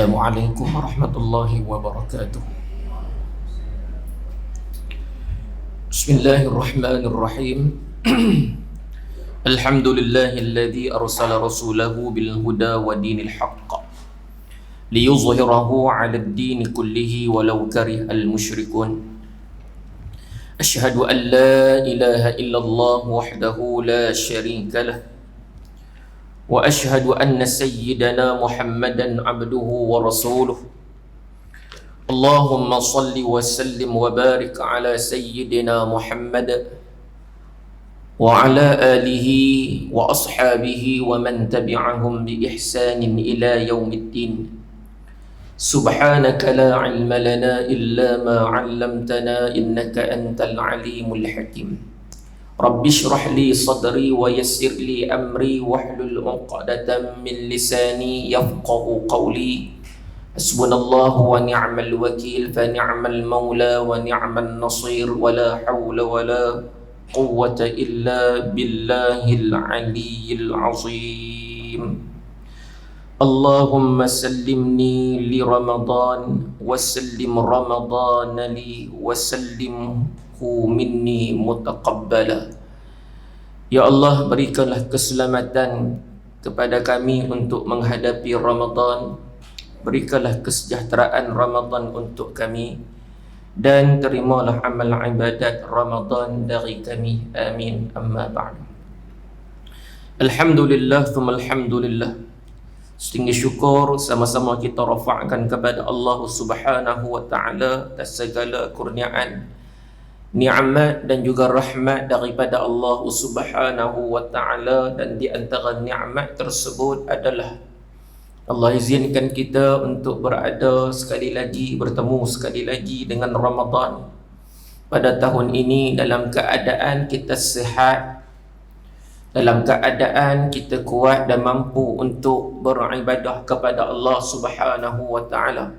Assalamualaikum warahmatullahi wabarakatuh. Bismillahirrahmanirrahim. Alhamdulillahilladzi arsala rasulahu bil huda wa dinil haqq liyuzhirahu 'alad din kullihi walau karihal musyrikun. Asyhadu an la ilaha illallah wahdahu la syarika lah wa ashhadu anna sayyidana Muhammadan abduhu wa rasuluh. Allahumma salli wa sallim wa barik ala sayyidina Muhammad wa ala alihi wa ashabihi wa man tabi'ahum bi ihsanin ila yaumiddin. Subhanaka la ilma lana illa ma 'allamtana innaka antal alimul hakim. Rabbi shrah li sadri wa yassir li amri wahlul 'uqdatam min lisani yafqahu qawli. Hasbunallahu wa ni'mal wakil fa ni'mal maula wa ni'man nasir wa la hawla wa la quwwata illa billahil aliyyil azim. Allahumma sallimni li Ramadan wa sallim Ramadan li wa sallimhu minni mutaqabbala. Ya Allah, berikanlah keselamatan kepada kami untuk menghadapi Ramadan. Berikanlah kesejahteraan Ramadan untuk kami, dan terimalah amal ibadat Ramadan dari kami. Amin. Amma ba'du. Alhamdulillah thumma alhamdulillah. Setinggi syukur sama-sama kita rafa'kan kepada Allah Subhanahu wa ta'ala atas segala kurniaan, nikmat dan juga rahmat daripada Allah Subhanahu wa ta'ala. Dan di antara nikmat tersebut adalah Allah izinkan kita untuk berada sekali lagi, bertemu sekali lagi dengan Ramadan pada tahun ini dalam keadaan kita sihat, dalam keadaan kita kuat dan mampu untuk beribadah kepada Allah Subhanahu wa ta'ala.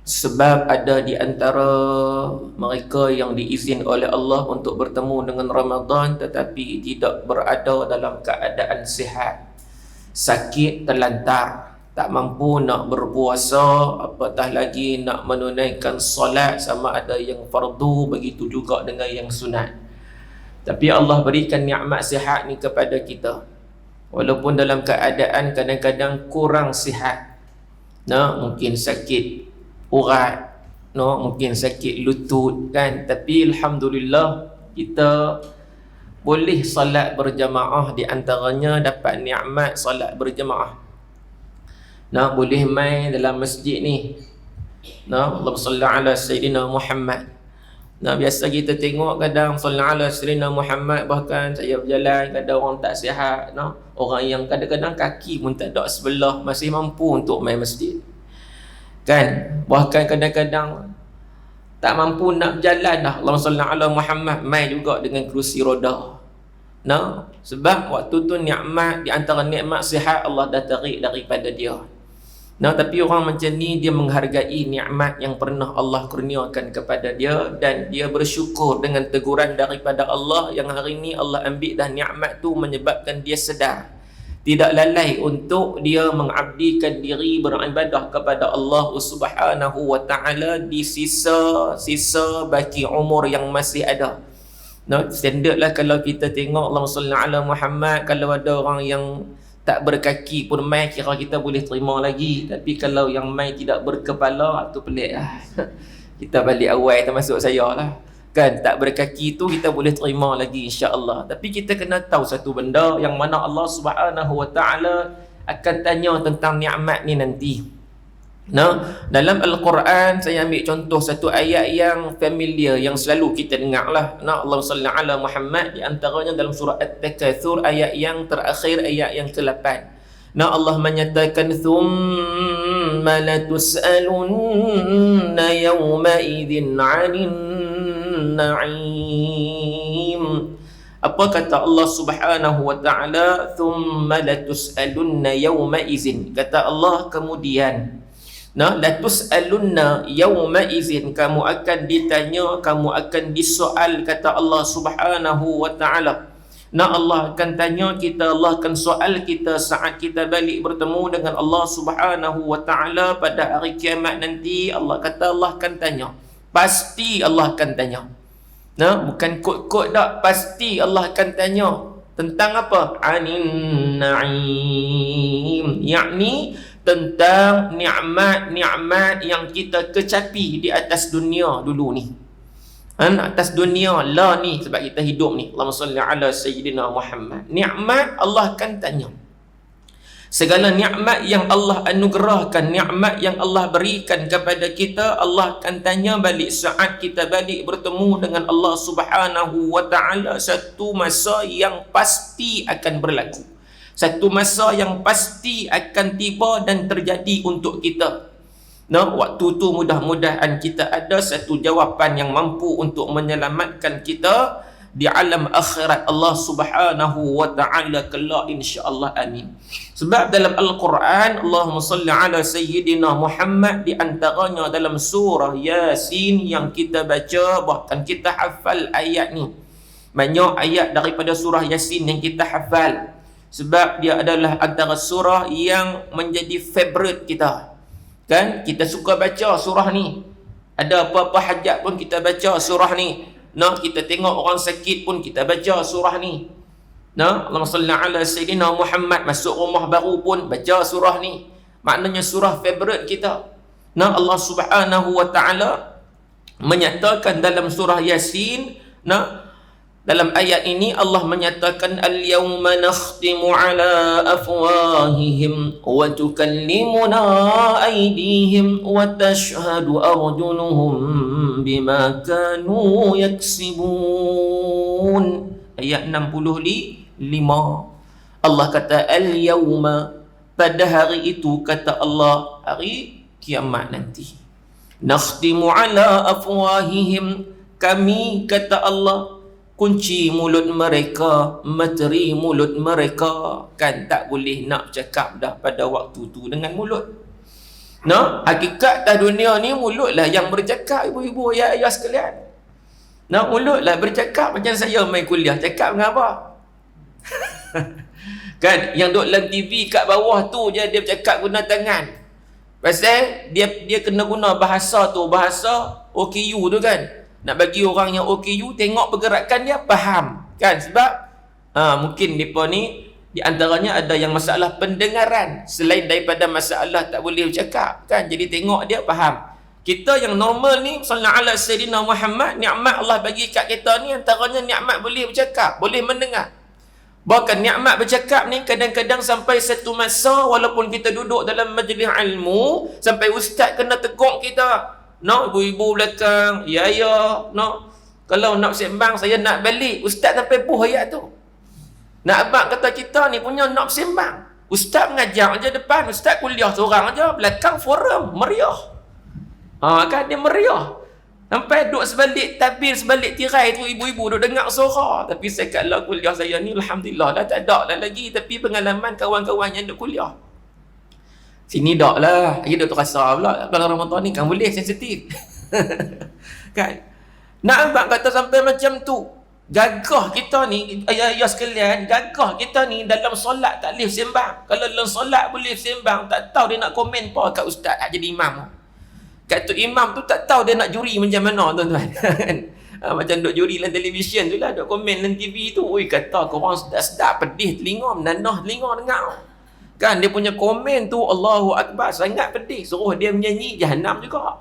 Sebab ada di antara mereka yang diizin oleh Allah untuk bertemu dengan Ramadan tetapi tidak berada dalam keadaan sihat, sakit, terlantar, tak mampu nak berpuasa, apatah lagi nak menunaikan solat sama ada yang fardu, begitu juga dengan yang sunat. Tapi Allah berikan nikmat sihat ni kepada kita, walaupun dalam keadaan kadang-kadang kurang sihat. Mungkin sakit urat, mungkin sakit lutut kan, tapi alhamdulillah kita boleh solat berjamaah, di antaranya dapat nikmat solat berjamaah. Boleh main dalam masjid ni. Allahumma salli ala sayyidina Muhammad. Biasa kita tengok kadang salli ala sayyidina Muhammad, bahkan saya berjalan kadang orang tak sihat, orang yang kadang-kadang kaki pun tak ada sebelah masih mampu untuk main masjid. Kan? Bahkan kadang-kadang tak mampu nak berjalan dah, Allahumma salli ala Muhammad, main juga dengan kerusi roda. Sebab waktu tu nikmat, di antara nikmat sihat Allah dah tarik daripada dia. Tapi orang macam ni dia menghargai nikmat yang pernah Allah kurniakan kepada dia, dan dia bersyukur dengan teguran daripada Allah yang hari ni Allah ambil dah nikmat tu, menyebabkan dia sedar, tidak lalai untuk dia mengabdikan diri beribadah kepada Allah Subhanahu wa ta'ala di sisa baki umur yang masih ada. Standard lah kalau kita tengok Allahumma salli ala Muhammad, kalau ada orang yang tak berkaki pun mai, kira kita boleh terima lagi. Tapi kalau yang mai tidak berkepala, tu pelik lah. Kita balik awal, termasuk saya lah kan, tak berkaki tu kita boleh terima lagi insya-Allah. Tapi kita kena tahu satu benda, yang mana Allah Subhanahu wa ta'ala akan tanya tentang nikmat ni nanti. Dalam Al-Quran saya ambil contoh satu ayat yang familiar, yang selalu kita dengar lah. Allahumma salli ala Muhammad, di antaranya dalam surah At-Takatsur ayat yang terakhir, ayat yang ke-8. Allah menyatakan thumma latus'alunna yawma idzin 'anil na'im. Apa kata Allah Subhanahu wa ta'ala? Thumma latus'alunna yawma idzin. Kata Allah kemudian, latus'alunna yawma izin, kamu akan ditanya, kamu akan disoal, kata Allah Subhanahu wa ta'ala. Nah, Allah akan tanya kita, Allah akan soal kita saat kita balik bertemu dengan Allah Subhanahu wa taala pada hari kiamat nanti. Allah kata Allah akan tanya. Pasti Allah akan tanya. Nah, bukan kod-kod tak, pasti Allah akan tanya tentang apa? Anin na'im, yakni tentang nikmat-nikmat yang kita kecapi di atas dunia dulu ni. Atas dunia lah ni, sebab kita hidup ni. Allahumma salli ala sayyidina Muhammad. Nikmat Allah akan tanya. Segala nikmat yang Allah anugerahkan, nikmat yang Allah berikan kepada kita, Allah akan tanya balik saat kita balik bertemu dengan Allah Subhanahu wa taala. Satu masa yang pasti akan berlaku, satu masa yang pasti akan tiba dan terjadi untuk kita. Nah, waktu tu mudah-mudahan kita ada satu jawapan yang mampu untuk menyelamatkan kita di alam akhirat Allah Subhanahu wa taala kelak, insya-Allah. Amin. Sebab dalam Al-Quran, Allahumma salli ala sayyidina Muhammad, di antaranya dalam surah Yasin yang kita baca, bahkan kita hafal ayat ni. Banyak ayat daripada surah Yasin yang kita hafal, sebab dia adalah antara surah yang menjadi favourite kita. Kan, kita suka baca surah ni. Ada apa-apa hajat pun kita baca surah ni. Nah, kita tengok orang sakit pun kita baca surah ni. Nah, Allahumma salli ala sayyidina Muhammad, masuk rumah baru pun baca surah ni. Maknanya surah favourite kita. Nah, Allah Subhanahu wa taala menyatakan dalam surah Yasin, nah, dalam ayat ini Allah menyatakan al-yawma nakhtimu ala afwahihim wa tukallimuna aydihim wa tashhadu arjuluhum bima kanu yaksibun. Ayat 65. Allah kata al-yawma, pada hari itu, kata Allah, hari kiamat nanti. Nakhtimu ala afwahihim, kami, kata Allah, kunci mulut mereka, materi mulut mereka. Kan tak boleh nak cakap dah pada waktu tu dengan mulut. Nah, hakikat dah dunia ni mulutlah yang bercakap, ibu-ibu, ayah-ayah sekalian. Nah, mulutlah bercakap. Macam saya main kuliah, cakap dengan apa? Kan, yang duduk dalam TV kat bawah tu je dia bercakap guna tangan. Pasal dia kena guna bahasa tu, bahasa OKU tu kan. Nak bagi orang yang OKU tengok pergerakan dia, faham. Kan, sebab mungkin mereka ni di antaranya ada yang masalah pendengaran selain daripada masalah tak boleh bercakap. Kan, jadi tengok dia faham. Kita yang normal ni, sallallahu alaihi sayyidina Muhammad, nikmat Allah bagi kat kita ni antaranya nikmat boleh bercakap, boleh mendengar. Bahkan nikmat bercakap ni kadang-kadang sampai satu masa walaupun kita duduk dalam majlis ilmu, sampai ustaz kena tegur kita. No, ibu-ibu belakang, ya, no. Kalau nak sembang, saya nak balik. Ustaz sampai puh ayat tu. Nak abang kata kita ni punya nak sembang. Ustaz mengajar je depan, ustaz kuliah seorang je, belakang forum, meriah. Kan dia meriah. Sampai duduk sebalik tabir, sebalik tirai tu, ibu-ibu duduk dengar suara. Tapi sekarang kuliah saya ni, alhamdulillah dah tak ada dah lagi. Tapi pengalaman kawan-kawan yang duduk kuliah. Sini dak lah, lagi dah terasa pula. Kalau Ramadan ni kan boleh sensitif. Kan? Nak abang kata sampai macam tu. Gagah kita ni, ayah-ayah sekalian, gagah kita ni dalam solat tak boleh sembang. Kalau dalam solat boleh sembang, tak tahu dia nak komen apa kat ustaz jadi imam. Kat tu imam tu tak tahu dia nak juri macam mana, tuan-tuan. Macam duk juri dalam televisyen tu lah, duk komen dalam TV tu. Ui, kata korang sedap-sedap, pedih telinga, menanah telinga dengar. Kan, dia punya komen tu, Allahu Akbar, sangat pedih. Suruh dia menyanyi, Jahannam juga.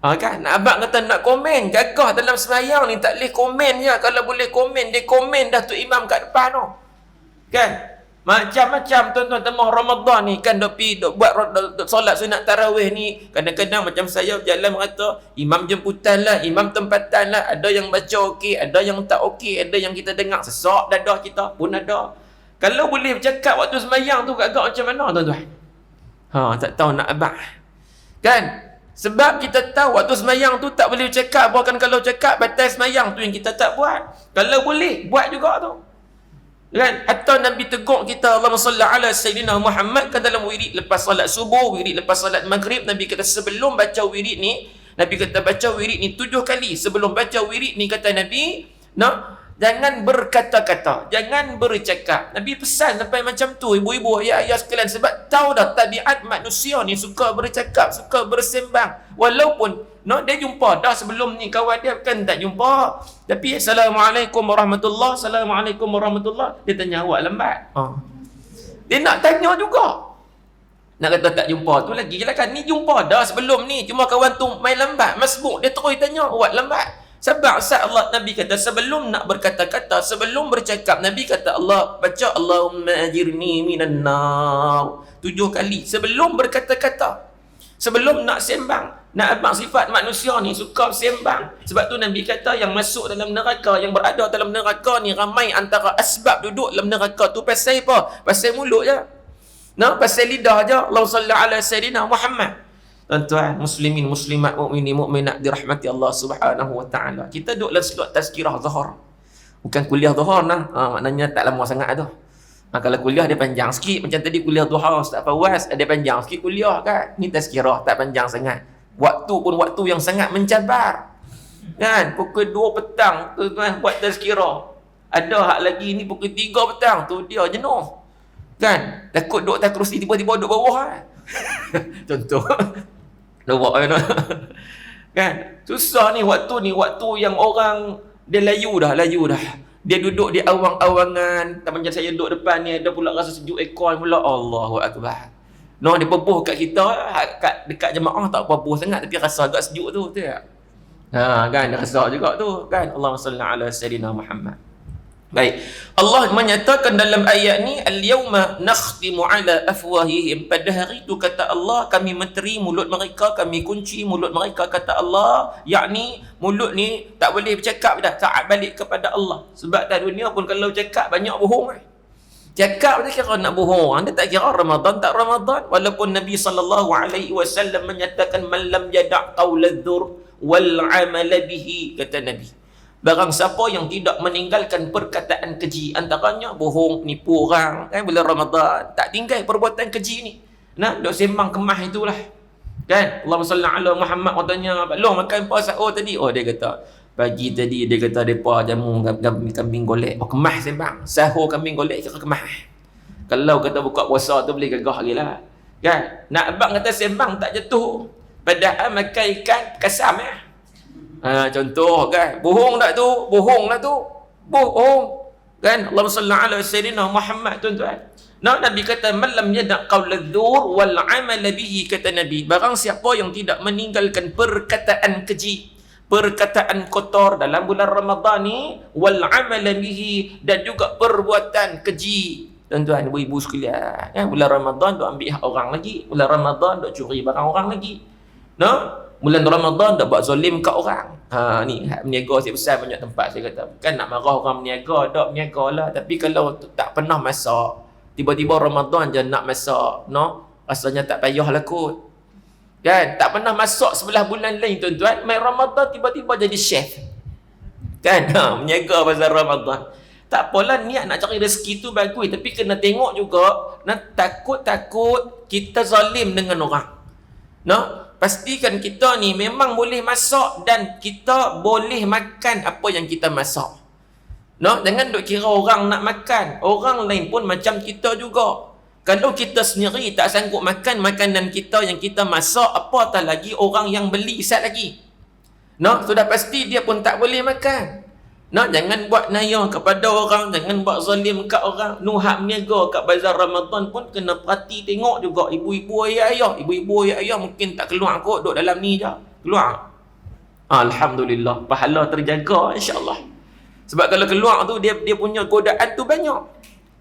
Kan, abang kata nak komen, gagah dalam sembahyang ni, tak boleh komen je. Kalau boleh komen, dia komen dah tu imam kat depan tu. Kan, macam-macam tuan-tuan tengah Ramadan ni, kan duk buat solat sunat tarawih ni. Kadang-kadang macam saya berjalan kata, imam jemputan lah, imam tempatan lah. Ada yang baca okey, ada yang tak okey, ada yang kita dengar sesak dadah kita pun ada. Kalau boleh bercakap waktu sembahyang tu agak macam mana, tuan-tuan? Tak tahu nak abang. Kan? Sebab kita tahu waktu sembahyang tu tak boleh bercakap. Bahkan kalau cakap, batal sembahyang tu yang kita tak buat. Kalau boleh, buat juga tu. Kan? Atau Nabi tegur kita, Allahumma salli ala sayyidina Muhammad, kan dalam wirid lepas solat subuh, wirid lepas solat maghrib, Nabi kata sebelum baca wirid ni, Nabi kata baca wirid ni 7 kali. Sebelum baca wirid ni, kata Nabi, Jangan berkata-kata, jangan bercakap. Nabi pesan sampai macam tu, ibu-ibu, ayah-ayah sekalian, sebab tahu dah tabiat manusia ni suka bercakap, suka bersembang. Walaupun dia jumpa dah sebelum ni, kawan dia kan tak jumpa, tapi Assalamualaikum warahmatullahi, Assalamualaikum warahmatullahi, dia tanya awak lambat. Dia nak tanya juga. Nak kata tak jumpa tu lagi lah kan. Ni jumpa dah sebelum ni, cuma kawan tu main lambat, masbuk, dia terus tanya awak lambat. Sebab Allah, Nabi kata sebelum nak berkata-kata, sebelum bercakap, Nabi kata Allah, baca Allahumma ajirni minan nar 7 kali sebelum berkata-kata, sebelum nak sembang. Nak abang sifat manusia ni suka sembang. Sebab tu Nabi kata yang masuk dalam neraka, yang berada dalam neraka ni ramai antara asbab duduk dalam neraka tu pasal apa? Pasal mulut je. Pasal lidah je. Allahumma salli ala sayyidina Muhammad. Tuan-tuan, muslimin, muslimat, mukminin, mukminat dirahmati Allah Subhanahu wa taala. Kita duduk dalam slot tazkirah Zuhur. Bukan kuliah Zuhur nah. Maknanya tak lama sangat tu. Kalau kuliah dia panjang sikit, macam tadi kuliah Duha Ustaz Fawaz, ada panjang sikit kuliah kan. Ni tazkirah tak panjang sangat. Waktu pun waktu yang sangat mencabar. Kan, pukul 2 petang tuan buat tazkirah. Ada hak lagi ni pukul 3 petang tu dia jenuh. Kan, takut duduk atas kerusi tiba-tiba duduk bawah kan. Contoh. Lawak kan. Susah ni waktu yang orang dia layu dah. Dia duduk di awang-awangan. Tak macam saya duduk depan ni, ada pula rasa sejuk aircon pula. Allahu Akbar. Dia berbuh kat kita, dekat jemaah tak berbuh sangat, tapi rasa agak sejuk tu, betul tak? Kan, dia rasa juga tu kan. Allahumma salli ala sayyidina Muhammad. Baik, Allah menyatakan dalam ayat ni, al-yawma nakhtimu ala afwahihim, pada hari itu kata Allah, kami menteri mulut mereka, kami kunci mulut mereka, kata Allah. Yakni mulut ni tak boleh bercakap dah, taat balik kepada Allah. Sebab dah dunia pun kalau cakap banyak bohong kan. Cakap dia kira nak bohong, anda tak kira Ramadan tak Ramadan. Walaupun Nabi SAW menyatakan man lam yada' qawladhur wal amala bihi, kata Nabi, barang siapa yang tidak meninggalkan perkataan keji, antaranya bohong, nipu orang kan, bulan Ramadan tak tinggal perbuatan keji ni, duk sembang kemah itulah kan. Allahumma salli ala Muhammad. Katanya belum makan apa sahur tadi? Dia kata pagi tadi dia kata depa jamu kambing golek. Kemah sembang. Sahur kambing golek kira kemah. Kalau kata buka puasa tu boleh gagah lagi lah kan. Nak abang kata sembang tak jatuh, padahal makan ikan kasam contoh kan. Bohong tak tu? Bohong kan. Allahumma salli ala sayyidina Muhammad. Tuan-tuan, Nabi kata man lam yada' qawladhur wal amala bihi, kata Nabi, barang siapa yang tidak meninggalkan perkataan keji, perkataan kotor dalam bulan Ramadan ni, wal amala bihi, dan juga perbuatan keji. Tuan-tuan, ibu-ibu sekalian, bulan Ramadan duk ambil hak orang lagi, bulan Ramadan duk curi barang orang lagi, bulan Ramadan dah buat zalim kat orang. Ni hak berniaga saya besar banyak tempat saya kata, kan nak marah orang berniaga, tak berniaga lah, tapi kalau tak pernah masak, tiba-tiba Ramadan je nak masak, rasanya tak payah lah kot. Kan, tak pernah masak sebelah bulan lain tuan-tuan, main Ramadan tiba-tiba jadi chef. Kan, berniaga pasal Ramadan. Tak apalah, niat nak cari rezeki tu bagus, tapi kena tengok juga, takut-takut kita zalim dengan orang. Pastikan kita ni memang boleh masak dan kita boleh makan apa yang kita masak. Jangan duk kira orang nak makan, orang lain pun macam kita juga. Kalau kita sendiri tak sanggup makan makanan kita yang kita masak, apatah lagi orang yang beli sat lagi. Sudah pasti dia pun tak boleh makan. Jangan buat naya kepada orang, jangan buat zalim kat orang. Hak berniaga kat bazar Ramadan pun kena perhati tengok juga. Ibu-ibu ayah-ayah mungkin tak keluar kot, duduk dalam ni je. Keluar, alhamdulillah, pahala terjaga insya-Allah. Sebab kalau keluar tu dia punya godaan tu banyak.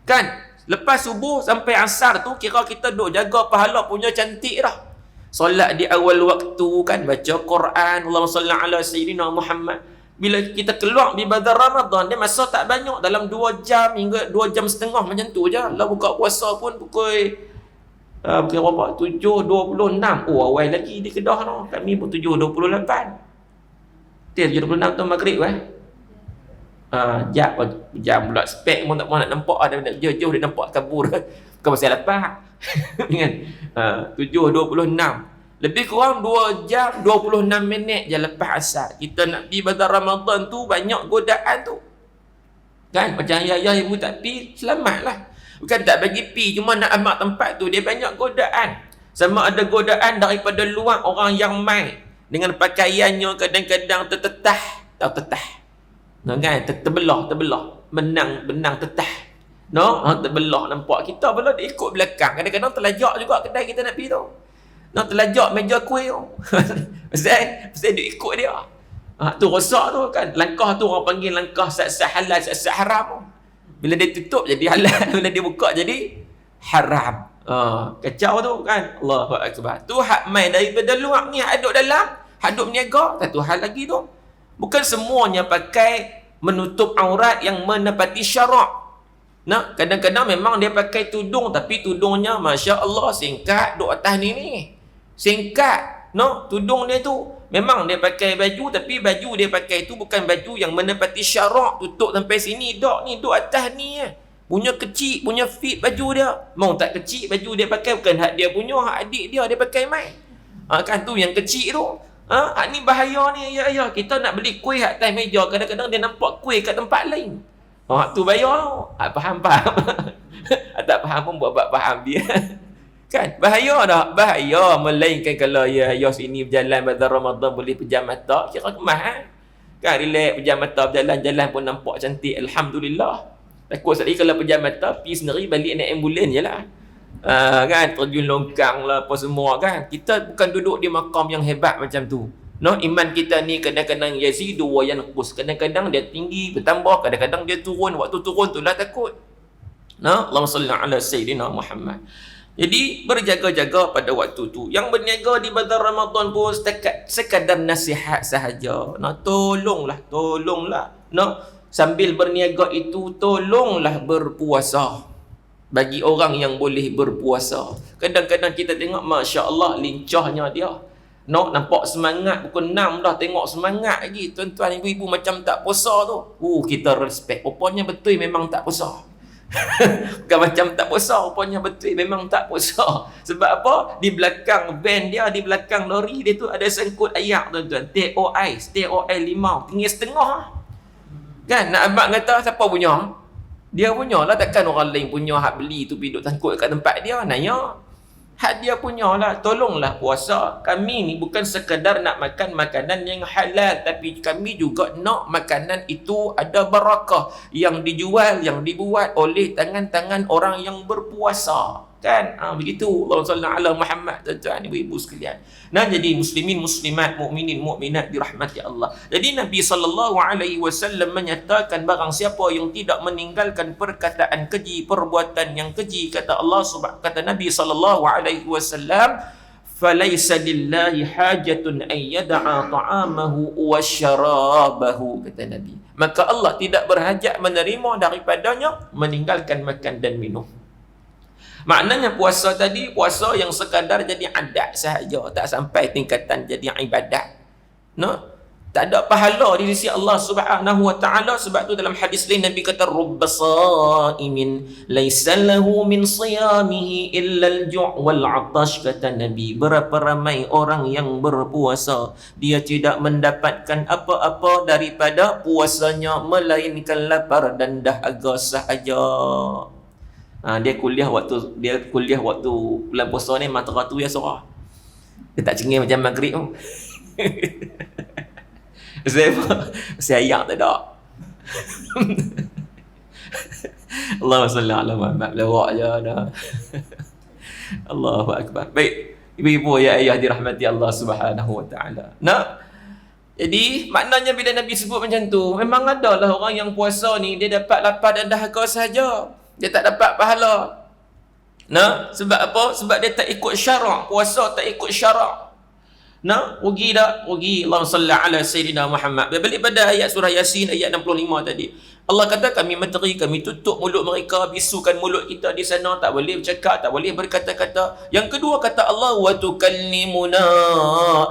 Kan? Lepas subuh sampai asar tu kira kita duk jaga pahala punya cantik dah. Solat di awal waktu kan, baca Quran, Allahumma salli ala sayyidina Muhammad. Bila kita keluar di bazar Ramadan, dia masa tak banyak, dalam 2 jam hingga 2 jam setengah macam tu je. Lah buka puasa pun pukul berapa? 7.26. Awal lagi di Kedah no. Kami pun 7.28. 7.26 tu maghrib jam pula spek pun tak mahu nak nampak, ada nak jauh-jauh dia nampak kabur. Bukan pasal lapar. Kan? 7.26. Lebih kurang 2 jam 26 minit je lepas asar. Kita nak pergi bazar Ramadan tu banyak godaan tu. Kan macam ayah ibu tak pi, selamatlah. Bukan tak bagi pi, cuma nak amak tempat tu dia banyak godaan. Sama ada godaan daripada luar orang yang mai dengan pakaiannya kadang-kadang tertetah, tahu tetah. No kan, terbelah, benang tetah. No, terbelah nampak. Kita pula dia ikut belakang. Kadang-kadang terlajak juga kedai kita nak pi tu. No, terlajak meja kuih tu. Pasal dia ikut dia. Tu rosak tu kan. Langkah tu orang panggil langkah sat-sat halal, sat-sat haram. Bila dia tutup jadi halal, bila dia buka jadi haram. Kacau tu kan. Allahu akbar. Tu hak main daripada luar ni, hak duduk dalam, hak duduk berniaga, satu hal lagi tu. Bukan semuanya pakai menutup aurat yang menepati syarak. Nah, kadang-kadang memang dia pakai tudung, tapi tudungnya Masya Allah singkat, duduk atas ni. Singkat. No, tudung dia tu memang dia pakai baju, tapi baju dia pakai tu bukan baju yang menepati syarak, tutup sampai sini, dok ni, duk atas ni punya kecil, punya fit baju dia. Mau tak kecil baju dia pakai, bukan hak dia punya, hak adik dia pakai mai. Kan tu yang kecil tu. Hak ni bahaya ni ya. Kita nak beli kuih atas meja, kadang-kadang dia nampak kuih kat tempat lain. Tu bayar. Faham. Tak faham pun buat faham dia. Kan bahaya dah, bahaya melainkan kalau ya sini berjalan pada Ramadan boleh pejam mata, kira kemah kan, relax pejam mata, berjalan-jalan pun nampak cantik, alhamdulillah. Takut sekali kalau pejam mata pergi sendiri balik naik ambulan jelah. Kan terjun longkang lah apa semua kan. Kita bukan duduk di makam yang hebat macam tu. No, iman kita ni kadang-kadang yazidu wa yanqus, kadang-kadang dia tinggi bertambah, kadang-kadang dia turun. Waktu turun tu lah takut. No, Allahumma salli ala sayyidina Muhammad. Jadi berjaga-jaga pada waktu tu. Yang berniaga di bulan Ramadan pun sekadar nasihat sahaja. Tolonglah. Sambil berniaga itu tolonglah berpuasa. Bagi orang yang boleh berpuasa. Kadang-kadang kita tengok Masya Allah lincahnya dia. Nampak semangat pukul 6 dah, tengok semangat lagi. Tuan-tuan ibu-ibu macam tak puasa tu. Kita respect. Rupanya betul memang tak puasa. Bukan macam tak puasa, rupanya betul memang tak puasa. Sebab apa? Di belakang van dia, di belakang lori dia tu ada sangkut ayak tuan-tuan. TOI 5 tinggi setengah. Kan nak abang kata siapa punya? Dia punya lah, takkan orang lain punya hak beli tu pergi duduk sangkut kat tempat dia. Nanya hak dia punya lah. Tolonglah puasa. Kami ni bukan sekadar nak makan makanan yang halal, tapi kami juga nak makanan itu ada barakah, yang dijual, yang dibuat oleh tangan-tangan orang yang berpuasa. Kan? Begitu. Allahumma salli ala Muhammad, tuan-tuan ibu-ibu sekalian. Jadi muslimin muslimat, mukminin mukminat dirahmati Allah. Jadi Nabi SAW menyatakan barang siapa yang tidak meninggalkan perkataan keji, perbuatan yang keji, kata Nabi SAW, falaysa lillahi hajatun an yada'a ta'amahu wa syarabahu, kata Nabi. Maka Allah tidak berhajat menerima daripadanya meninggalkan makan dan minum. Maknanya puasa tadi, puasa yang sekadar jadi adat sahaja, tak sampai tingkatan jadi ibadat. Tak ada pahala di sisi Allah Subhanahu wa taala. Sebab tu dalam hadis lain Nabi kata rubba saimin laisa lahu min siyamihi illa al-ju' wal 'atash, kata Nabi. Berapa ramai orang yang berpuasa, dia tidak mendapatkan apa-apa daripada puasanya melainkan lapar dan dahaga sahaja. Dia kuliah waktu bulan puasa ni matra tu ya surah. Dia tak cengeng macam maghrib tu. Saya ayak tak ada. Allahumma salli ala Muhammad. Lawak je dah. Allahu akbar. Baik, ibu-ibu ya ayah dirahmati Allah Subhanahu wa taala. Jadi maknanya bila Nabi sebut macam tu, memang adalah orang yang puasa ni dia dapat lapar dan dahaga saja. Dia tak dapat pahala. Sebab apa? Sebab dia tak ikut syarak. Puasa tak ikut syarak. Rugi tak? Rugi. Allahumma salli ala sayyidina Muhammad. Balik pada ayat surah Yasin ayat 65 tadi. Allah kata kami menteri, kami tutup mulut mereka, bisukan mulut kita di sana, tak boleh bercakap, tak boleh berkata-kata. Yang kedua kata Allah, wa tukallimuna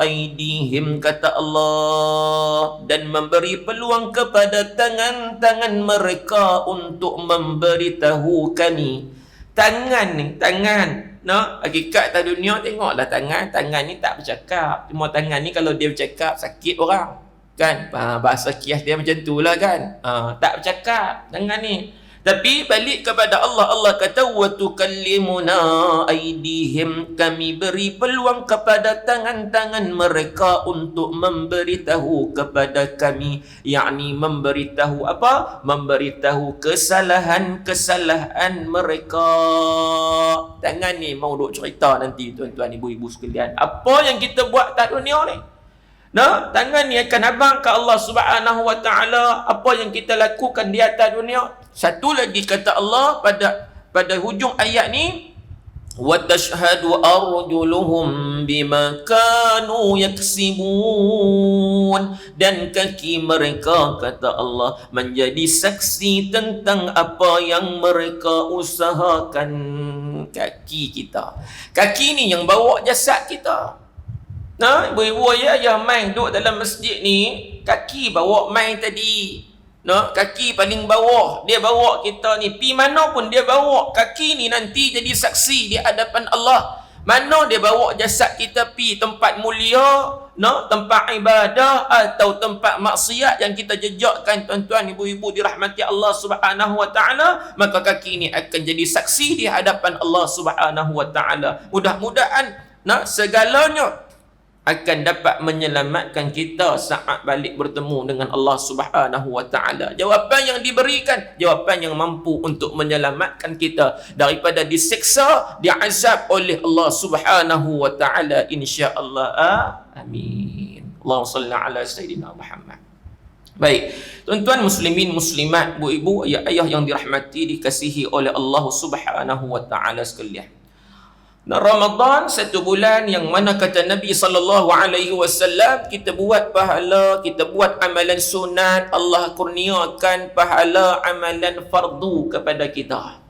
aydihim, kata Allah, dan memberi peluang kepada tangan-tangan mereka untuk memberitahu kami. Tangan ni, tangan. Hakikat tak dunia tengoklah tangan ni tak bercakap. Cuma tangan ni kalau dia bercakap sakit orang. Kan bahasa kias dia macam itulah kan. Tak bercakap jangan ni. Tapi balik kepada Allah, Allah kata wa tukallimuna aydihim, kami beri peluang kepada tangan-tangan mereka untuk memberitahu kepada kami, yakni memberitahu apa? Memberitahu kesalahan-kesalahan mereka. Tangan ni mau duk cerita nanti tuan-tuan ibu-ibu sekalian. Apa yang kita buat atas dunia ni? Nah, tangan ni akan abang ke Allah Subhanahu wa taala apa yang kita lakukan di atas dunia. Satu lagi kata Allah pada hujung ayat ni, wa tashhadu arjuluhum bima kanu yaksibun, dan kaki mereka kata Allah menjadi saksi tentang apa yang mereka usahakan. Kaki kita, kaki ni yang bawa jasad kita. Nah, ibu-ibu ayah main duduk dalam masjid ni, kaki bawa main tadi. Nah, kaki paling bawah, dia bawa kita ni pi mana pun dia bawa. Kaki ni nanti jadi saksi di hadapan Allah. Mana dia bawa jasad kita pi tempat mulia, no, tempat ibadah atau tempat maksiat yang kita jejakkan tuan-tuan ibu-ibu dirahmati Allah Subhanahu wa taala, maka kaki ni akan jadi saksi di hadapan Allah Subhanahu wa taala. Mudah-mudahan segalanya akan dapat menyelamatkan kita saat balik bertemu dengan Allah Subhanahu wa taala. Jawapan yang diberikan, jawapan yang mampu untuk menyelamatkan kita daripada disiksa, diazab oleh Allah Subhanahu wa taala, insya-Allah. Amin. Allahumma salli ala sayyidina Muhammad. Baik, tuan-tuan muslimin muslimat, bu-ibu, ayah yang dirahmati dikasihi oleh Allah Subhanahu wa taala sekalian. Dan Ramadan satu bulan yang mana kata Nabi SAW, kita buat pahala, kita buat amalan sunat, Allah kurniakan pahala amalan fardu kepada kita.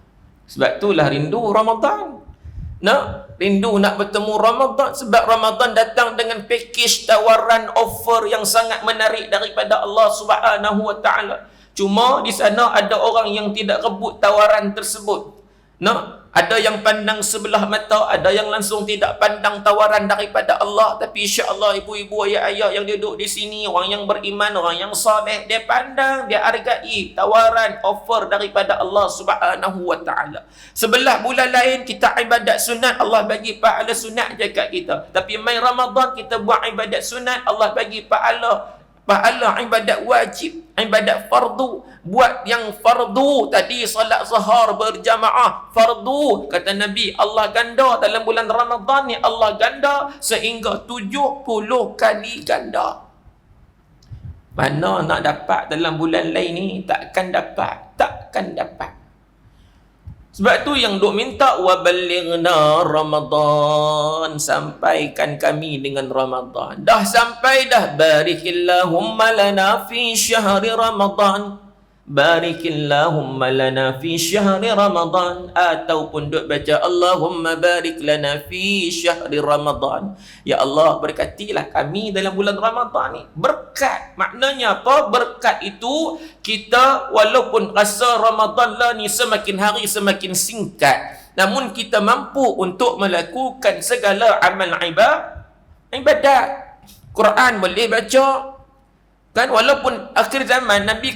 Sebab itulah rindu Ramadan. Rindu nak bertemu Ramadan, sebab Ramadan datang dengan package tawaran offer yang sangat menarik daripada Allah Subhanahu wa taala. Cuma di sana ada orang yang tidak rebut tawaran tersebut. Ada yang pandang sebelah mata, ada yang langsung tidak pandang tawaran daripada Allah. Tapi insya-Allah ibu-ibu ayah-ayah yang duduk di sini, orang yang beriman, orang yang soleh, dia pandang, dia hargai tawaran offer daripada Allah Subhanahu wa taala. Sebelah bulan lain kita ibadat sunat, Allah bagi pahala sunat je kat kita. Tapi mai Ramadan kita buat ibadat sunat, Allah bagi pahala ibadat wajib, ibadat fardu. Buat yang fardu tadi, salat zuhur berjamaah fardu, kata Nabi, Allah ganda dalam bulan Ramadan ni, Allah ganda sehingga 70 kali ganda. Mana nak dapat dalam bulan lain ni? Takkan dapat. Sebab tu yang duk minta wa ballighna Ramadan, sampaikan kami dengan Ramadan. Dah sampai dah, barikillahumma lana fi syahri Ramadan, barikillahumma lana fi syahri Ramadan, ataupun duk baca Allahumma barik lana fi syahri Ramadan, ya Allah berkatilah kami dalam bulan Ramadan ni. Berkat maknanya apa? Berkat itu kita walaupun rasa Ramadan lah ni semakin hari semakin singkat, namun kita mampu untuk melakukan segala amal ibadat. Quran boleh baca, kan, walaupun akhir zaman Nabi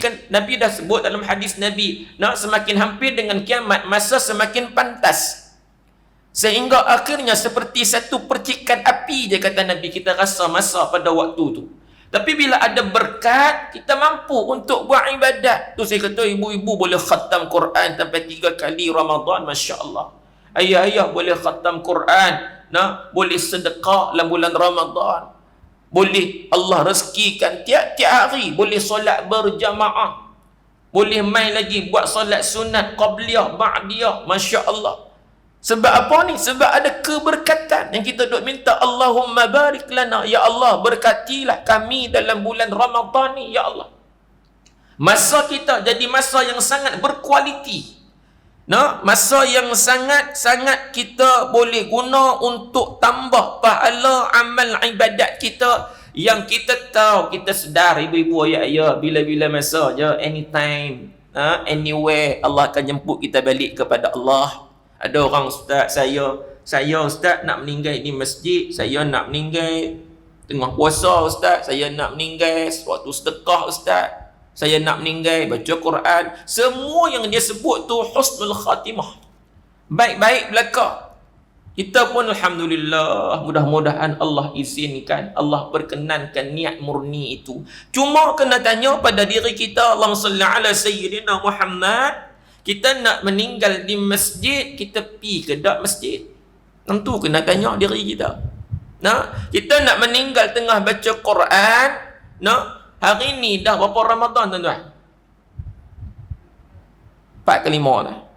dah sebut dalam hadis Nabi, semakin hampir dengan kiamat masa semakin pantas, sehingga akhirnya seperti satu percikan api je kata Nabi kita rasa masa pada waktu tu. Tapi bila ada berkat, kita mampu untuk buat ibadat. Tu saya kata ibu-ibu boleh khatam Quran sampai 3 kali Ramadan, masya-Allah. Ayah-ayah boleh khatam Quran, boleh sedekah dalam bulan Ramadan. Boleh Allah rezekikan tiap-tiap hari, boleh solat berjamaah, boleh main lagi buat solat sunat qabliyah, ba'diyah, masya-Allah. Sebab apa ni? Sebab ada keberkatan yang kita duk minta, Allahumma barik lana, ya Allah berkatilah kami dalam bulan Ramadan ni, ya Allah. Masa kita jadi masa yang sangat berkualiti. Masa yang sangat-sangat kita boleh guna untuk tambah pahala amal ibadat kita yang kita tahu, kita sedar ibu-ibu ayah-ayah, bila-bila masa je, anytime, anywhere, Allah akan jemput kita balik kepada Allah. Ada orang, ustaz, saya ustaz nak meninggal di masjid, saya nak meninggal Tengah puasa ustaz, saya nak meninggal. Waktu sedekah ustaz, saya nak meninggal, baca Quran. Semua yang dia sebut tu husnul khatimah, baik-baik belaka. Kita pun alhamdulillah, mudah-mudahan Allah izinkan, Allah perkenankan niat murni itu. Cuma kena tanya pada diri kita, Allahumma salli ala sayyidina Muhammad, kita nak meninggal di masjid, kita pi ke dak masjid? Tentu kena tanya diri kita. Nah, kita nak meninggal tengah baca Quran, nah, hari ni dah berapa Ramadan tuan-tuan? 4 ke 5 dah.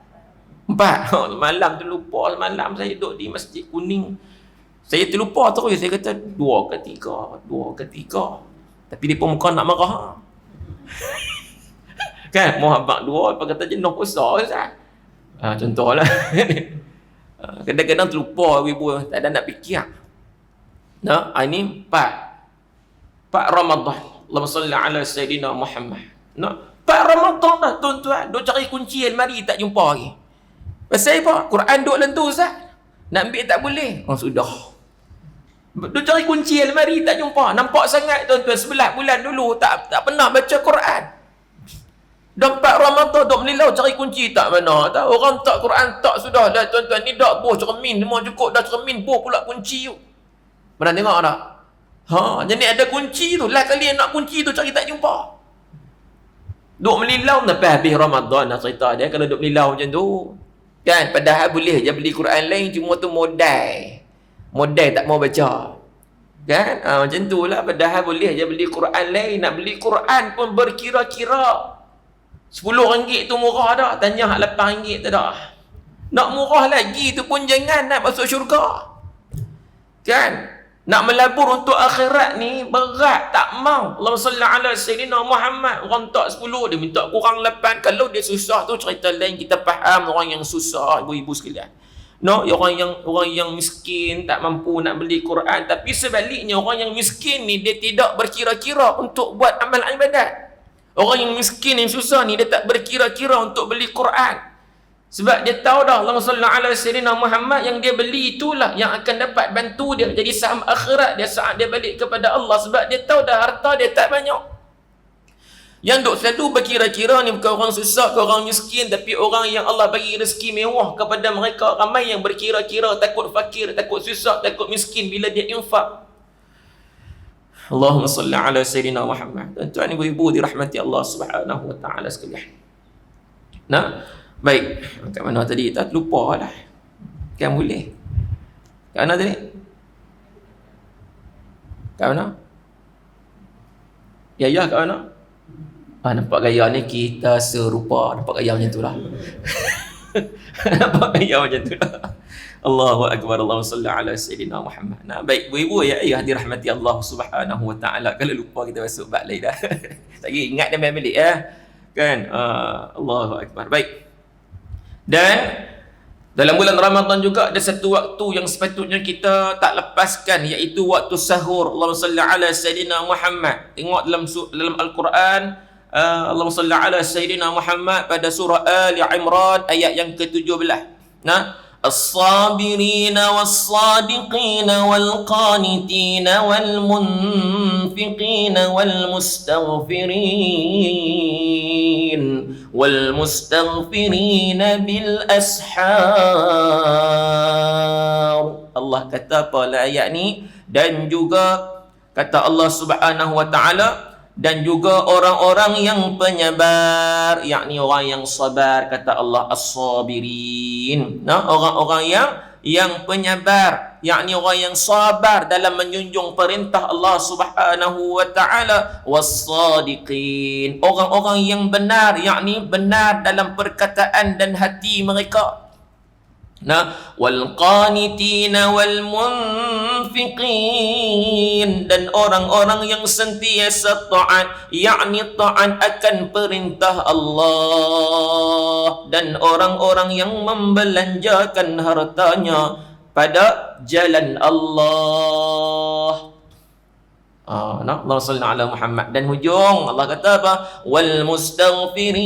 4. Malam terlupa, malam saya duduk di Masjid Kuning. Saya terlupa terus, saya kata 2 ke 3. Tapi dia pun muka nak marah. Kan, muhabbak 2, apa kata jenuh puasa Ustaz. Contohlah. Kadang-kadang terlupa ibu, tak ada nak fikir. Nah, ini 4 Ramadan. Allahumma salli ala sayyidina Muhammad. Nah, 4 Ramadan dah tuan-tuan, duk cari kunci almari tak jumpa lagi. Pasal apa? Quran duk lentu Ustaz. Nak ambil tak boleh. Sudah. Duk cari kunci almari tak jumpa. Nampak sangat tuan-tuan, 11 bulan dulu tak pernah baca Quran. Dah 4 Ramadan duk melilau cari kunci tak mana. Tak, orang tak Quran tak sudah dah tuan-tuan. Ni dak boh cermin semua cukup dah cermin boh pula kunci tu. Pernah tengok tak? Jadi ada kunci tu. Lah kali nak kunci tu cari tak jumpa. Duk melilau lepas habis Ramadan nak cerita dia kalau duk melilau macam tu. Kan, padahal boleh je beli Quran lain, cuma tu modal tak mau baca. Kan, macam tu lah. Padahal boleh je beli Quran lain. Nak beli Quran pun berkira-kira RM10 tu murah dah. Tanya hak RM8 tu dah. Nak murah lagi tu pun jangan nak masuk syurga. Kan, nak melabur untuk akhirat ni berat, tak mau. Allahumma salli ala sayyidina Muhammad. Orang tak 10, dia minta kurang 8. Kalau dia susah tu cerita lain, kita faham orang yang susah, ibu-ibu sekalian. No, orang yang miskin tak mampu nak beli Quran, tapi sebaliknya orang yang miskin ni dia tidak berkira-kira untuk buat amal ibadat. Orang yang miskin yang susah ni dia tak berkira-kira untuk beli Quran. Sebab dia tahu dah Allahumma salli ala sayyidina Muhammad, yang dia beli itulah yang akan dapat bantu dia jadi saham akhirat dia saat dia balik kepada Allah. Sebab dia tahu dah harta dia tak banyak. Yang duk selalu berkira-kira ni bukan orang susah ke orang miskin, tapi orang yang Allah bagi rezeki mewah kepada mereka. Ramai yang berkira-kira takut fakir, takut susah, takut miskin bila dia infak. Allahumma salli ala sayyidina Muhammad. Tuan-tuan ibu-ibu dirahmati Allah Subhanahu wa taala sekalian. Nah, baik, kat mana tadi? Tak lupa dah. Kan boleh. Kat mana tadi? Kat mana? Ya, kat mana? Nampak gaya ni kita serupa. Nampak gaya macam tu lah. Nampak gaya macam tu lah. Allahu Akbar. Allahumma salli ala sayyidina Muhammad. Nah, baik, ibu-ibu ya ayah dirahmati Allah Subhanahu wa taala. Kalau lupa kita masuk bab lain dah. Lagi ingat dan balik ya. Kan? Allahu Akbar. Baik. Dan dalam bulan Ramadan juga ada satu waktu yang sepatutnya kita tak lepaskan, iaitu waktu sahur. Allahumma salli ala sayyidina Muhammad. Tengok dalam Al-Quran, Allahumma salli ala sayyidina Muhammad pada surah Ali Imran ayat yang ke-17. Nah, as-sabirina was-sadiqina wal-qanitina wal-munfiqina wal-mustaghfirin wal-mustaghfirina bil-ashar. Allah kata pada ayat ni, dan juga kata Allah Subhanahu wa taala, dan juga orang-orang yang penyabar, yakni orang yang sabar. Kata Allah as-sabirin. Nah, orang-orang yang penyabar, yakni orang yang sabar dalam menjunjung perintah Allah Subhanahu wa taala. Was-sadiqin, orang-orang yang benar, yakni benar dalam perkataan dan hati mereka. Nah, wal qanitina wal munfiqin, dan orang-orang yang sentiasa taat, yakni taat akan perintah Allah, dan orang-orang yang membelanjakan hartanya pada jalan Allah. Allahumma salli ala Muhammad. Dan hujung Allah kata apa? Wal mustaghfirin,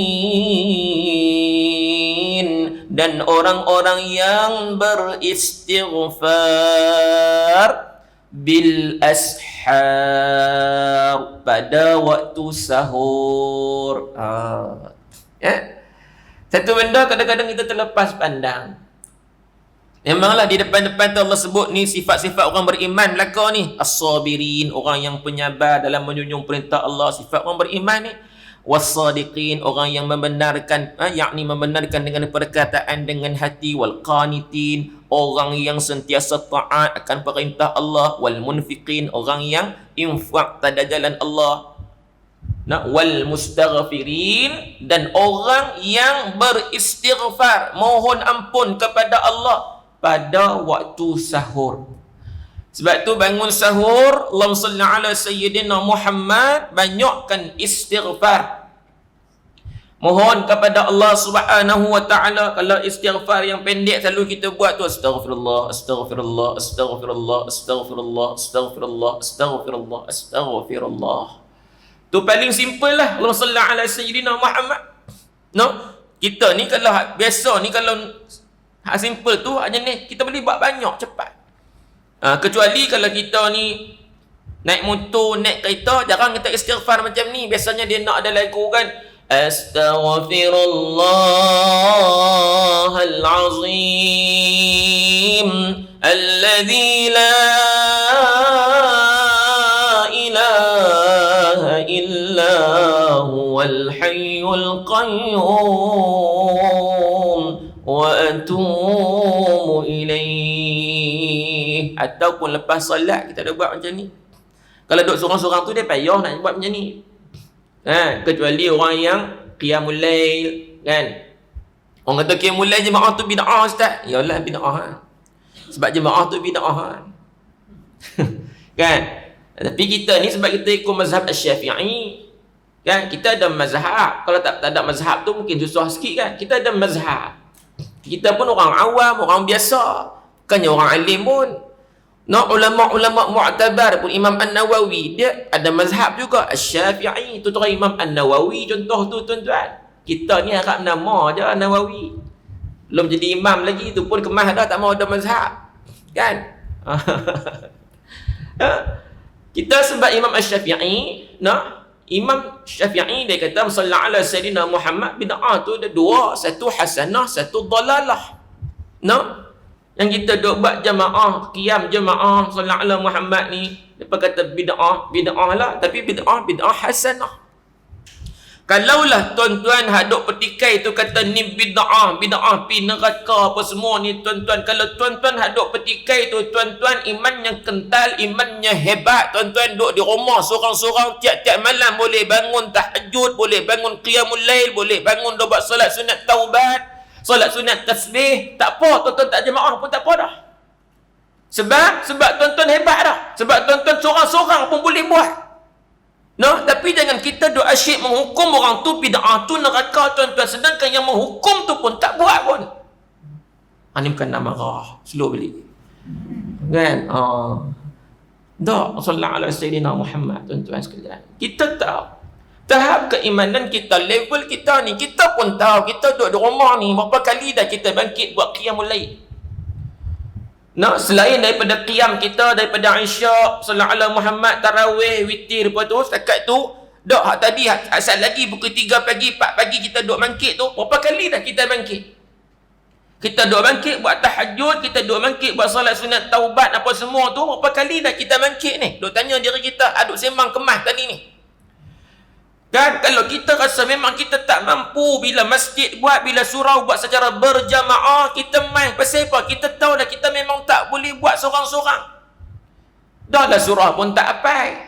dan orang-orang yang beristighfar bil ashar, pada waktu sahur. Ya. Satu benda kadang-kadang kita terlepas pandang. Memanglah di depan-depan tu Allah sebut ni sifat-sifat orang beriman belaka ni. As-sabirin, orang yang penyabar dalam menjunjung perintah Allah, sifat orang beriman ni. Was-sadiqin, orang yang membenarkan, yakni membenarkan dengan perkataan dengan hati. Wal-qanitin, orang yang sentiasa taat akan perintah Allah. Wal-munfiqin, orang yang infak pada jalan Allah. Wal mustaghfirin, dan orang yang beristighfar, mohon ampun kepada Allah pada waktu sahur. Sebab tu bangun sahur, Allahumma salli ala sayyidina Muhammad, banyakkan istighfar. Mohon kepada Allah Subhanahu wa taala. Kalau istighfar yang pendek selalu kita buat tu, astaghfirullah, astaghfirullah, astaghfirullah, astaghfirullah, astaghfirullah, astaghfirullah, astaghfirullah. Tu paling simple lah. Allahumma salli ala sayyidina Muhammad. Kita ni kalau biasa ni, kalau simple tu hanya ni, kita boleh buat banyak cepat. Kecuali kalau kita ni naik motor, naik kereta, jarang kita istighfar macam ni. Biasanya dia nak ada lagu kan, astaghfirullahal azim alladzi la ilaha illa huwal hayyul qayyum wa atubu ilaih. Ataupun lepas solat kita ada buat macam ni. Kalau duduk sorang-sorang tu dia payah nak buat macam ni. Kecuali orang yang qiyamul lail kan. Orang kata qiyamul lail jemaah tu bid'ah ustaz. Yalah bid'ah. Sebab jemaah tu bid'ah. Kan? Tapi kita ni sebab kita ikut mazhab Asy-Syafi'i. Kan? Kita ada mazhab. Kalau tak ada mazhab tu mungkin susah sikit kan. Kita ada mazhab. Kita pun orang awam, orang biasa. Bukannya orang alim pun. Ulama-ulama mu'tabar pun, Imam An-Nawawi dia ada mazhab juga, Asy-Syafi'i. Tu Imam An-Nawawi contoh tu tuan-tuan. Kita ni harap nama je An-Nawawi. Belum jadi imam lagi, tu pun kemas dah, tak mau ada mazhab. Kan? Kita sebab Imam Asy-Syafi'i, Imam Syafi'i dia kata sallallahu ala sayyidina Muhammad, bid'ah tu ada dua, satu hasanah, satu dalalah. Yang kita duk buat jemaah, qiyam jemaah sallallahu ala Muhammad ni, depa kata bid'ah lah, tapi bid'ah hasanah. Kalaulah tuan-tuan haduk petikai tu kata ni bid'ah pi neraka apa semua ni tuan-tuan, kalau tuan-tuan haduk petikai tu, tuan-tuan imannya kental, imannya hebat, tuan-tuan duduk di rumah seorang-seorang, tiap-tiap malam boleh bangun tahajud, boleh bangun qiyamul lail, boleh bangun buat solat sunat taubat, solat sunat tasbih, tak apa, tuan-tuan tak jemaah pun tak apa dah. Sebab tuan-tuan hebat dah. Sebab tuan-tuan seorang-seorang pun boleh buat. Tapi jangan kita duk asyik menghukum orang tu bid'ah tu neraka tuan-tuan, sedangkan yang menghukum tu pun tak buat pun. Ini bukan nak marah, slow balik. Kan? Tak, sallallahu alaihi wasallam Muhammad tuan-tuan sekalian. Kita tahu tahap keimanan kita, level kita ni, kita pun tahu. Kita duduk di rumah ni, berapa kali dah kita bangkit buat qiyamul lail. Selain daripada qiyam kita, daripada Isya, sallallahu alaihi Muhammad, tarawih, witir, lepas tu, setakat tu, dok hak tadi, asal lagi pukul 3 pagi, 4 pagi kita duk bangkit tu, berapa kali dah kita bangkit? Kita duk bangkit buat tahajud, kita duk bangkit buat solat sunat taubat, apa semua tu, berapa kali dah kita bangkit ni? Duk tanya diri kita, aduk sembang kemas tadi ni. Kan, kalau kita rasa memang kita tak mampu bila masjid buat, bila surau buat secara berjamaah, kita main. Pasal apa? Kita tahu dah kita memang tak boleh buat seorang-seorang. Dah lah surah pun tak apai.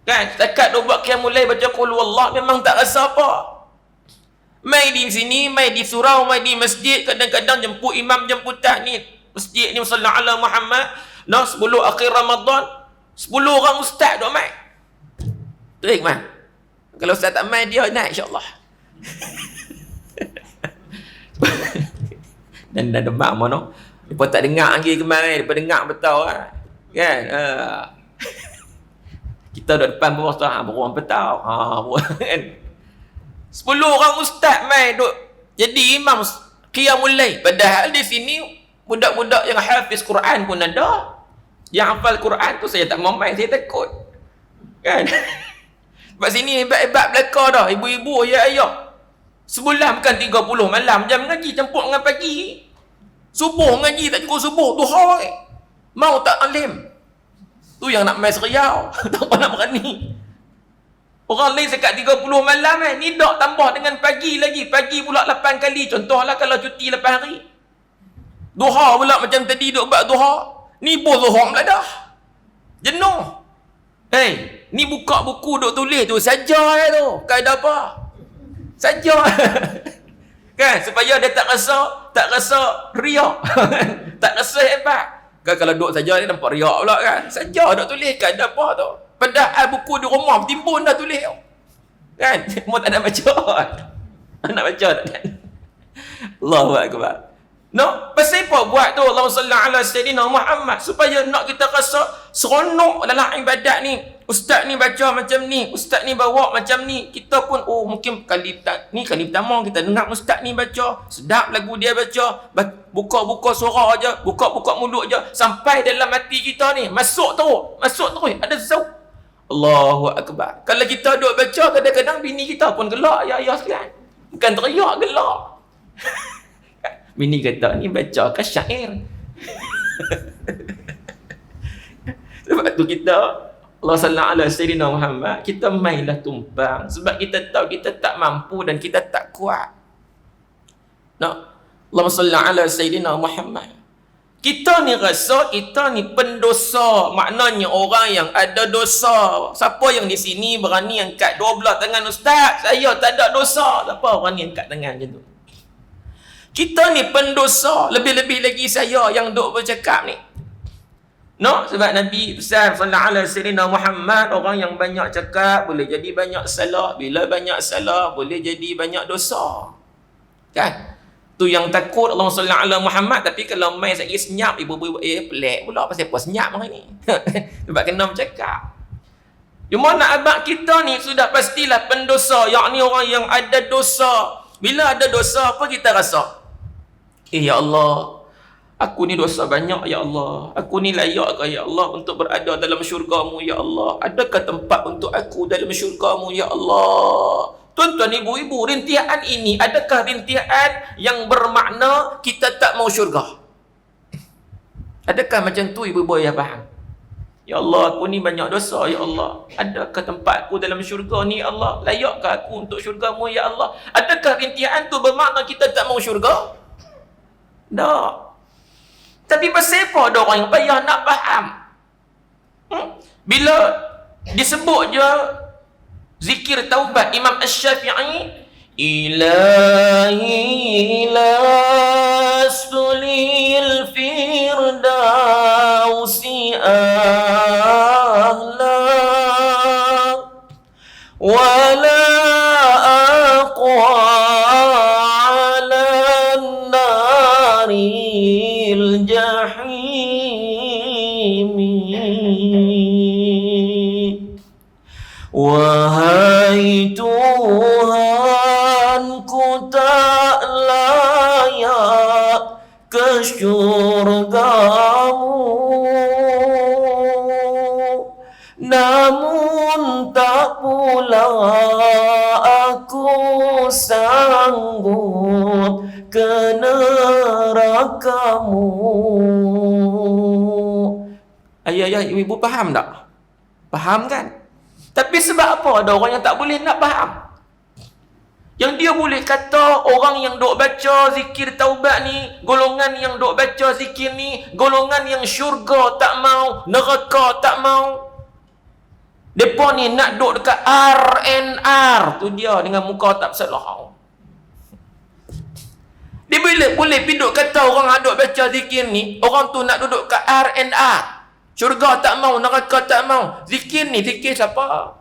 Kan, setakat dia buat qiyamul lail baca qul huwallah, memang tak rasa apa. Mai di sini, mai di surau, mai di masjid, kadang-kadang jemput imam jemputan ni, masjid ni sallallahu alaihi Muhammad, 10 akhir Ramadan, 10 orang ustaz duk mai. Tu hikmah. Kalau ustaz tak main, dia naik insyaAllah. Dan dah demak mana. Mereka tak dengar lagi kemarin. Mereka dengar betul lah. Kan? Kita duduk depan bawah tu. Beruang betul. Kan? 10 orang ustaz main duk jadi imam qiyamul lail. Padahal di sini budak-budak yang hafiz Quran pun ada. Yang hafal Quran tu saya tak mau main, saya takut. Kan? Sebab sini hebat-hebat belaka dah. Ibu-ibu, ya ayah. Sebulan bukan 30 malam jam ngaji campur dengan pagi. Subuh ngaji tak cukup subuh. Duha mau tak alim. Tu yang nak main seriau. Tak nak berani. Orang lain sekat 30 malam ni dak tambah dengan pagi lagi. Pagi pula 8 kali. Contohlah kalau cuti 8 hari. Duha pula macam tadi duk buat duha. Ni pun duha pula dah. Jenuh. Ni buka buku duk tulis tu saja tu. Kaedah apa? Saja. Kan? Supaya dia tak rasa riak. Tak rasa hebat. Kan kalau duk saja ni nampak riak pula kan. Saja duk tulis kaedah apa tu. Padahal buku di rumah timbun dah tulis. Kan? Mu tak nak baca. Nak baca tak kan? Allahu Akbar. No, pasal apa buat tu? Allahumma salli ala sayyidina Muhammad supaya nak kita rasa seronok dalam ibadat ni. Ustaz ni baca macam ni, ustaz ni bawa macam ni. Kita pun mungkin kali pertama kita dengar ustaz ni baca, sedap lagu dia baca, buka-buka suara aja, buka-buka mulut aja sampai dalam hati kita ni masuk terus, ada zauq. Allahu Akbar. Kalau kita duk baca kadang-kadang bini kita pun gelak ya sekalian. Bukan teriak, gelak. Bini kata ni baca ke syair. Sebab tu kita Allah sallallahu alaihi sayyidina Muhammad, kita mainlah tumpang sebab kita tahu kita tak mampu dan kita tak kuat. Allahumma salli ala sayyidina Muhammad. Kita ni rasa kita ni pendosa, maknanya orang yang ada dosa. Siapa yang di sini berani angkat dua belah tangan ustaz? Saya tak ada dosa. Siapa orang ni angkat tangan macam tu? Kita ni pendosa, lebih-lebih lagi saya yang duk bercakap ni. Sebab Nabi pesan sallallahu alaihi wasallam Muhammad, orang yang banyak cakap boleh jadi banyak salah. Bila banyak salah boleh jadi banyak dosa. Kan? Tu yang takut Allah sallallahu alaihi Muhammad, tapi kalau main sekali senyap ibu-ibu pelik pula pasal apa senyap hari ni. Sebab kena bercakap. Cuma nak abang kita ni sudah pastilah pendosa, yakni orang yang ada dosa. Bila ada dosa apa kita rasa? Ya Allah, aku ni dosa banyak ya Allah. Aku ni layak ke ya Allah untuk berada dalam syurga-Mu ya Allah? Adakah tempat untuk aku dalam syurga-Mu ya Allah? Tuan-tuan, ibu-ibu, rintihan ini adakah rintihan yang bermakna kita tak mau syurga? Adakah macam tu ibu-ibu yang faham? Ya Allah, aku ni banyak dosa ya Allah. Adakah tempat aku dalam syurga ni ya Allah? Layakkah aku untuk syurga-Mu ya Allah? Adakah rintihan tu bermakna kita tak mau syurga? Tak. Tapi pasal apa ada orang yang payah nak faham? Bila disebut je zikir taubat Imam Asy-Syafi'i, Ilahi lastulil firdausi ahla wala aqwa wahai Tuhanku tak layak ke syurga-Mu, namun tak pula aku sanggup ke neraka-Mu. Ayah, ibu-ibu faham tak? Faham kan? Tapi sebab apa ada orang yang tak boleh nak faham? Yang dia boleh kata orang yang duk baca zikir taubat ni, golongan yang duk baca zikir ni, golongan yang syurga tak mau, neraka tak mau. Depa ni nak duk dekat RNR. Tu dia dengan muka tak bersalah. Dia boleh piduk kata orang duk baca zikir ni, orang tu nak duduk kat RNR. Syurga tak mau, neraka tak mau. Zikir ni, zikir siapa?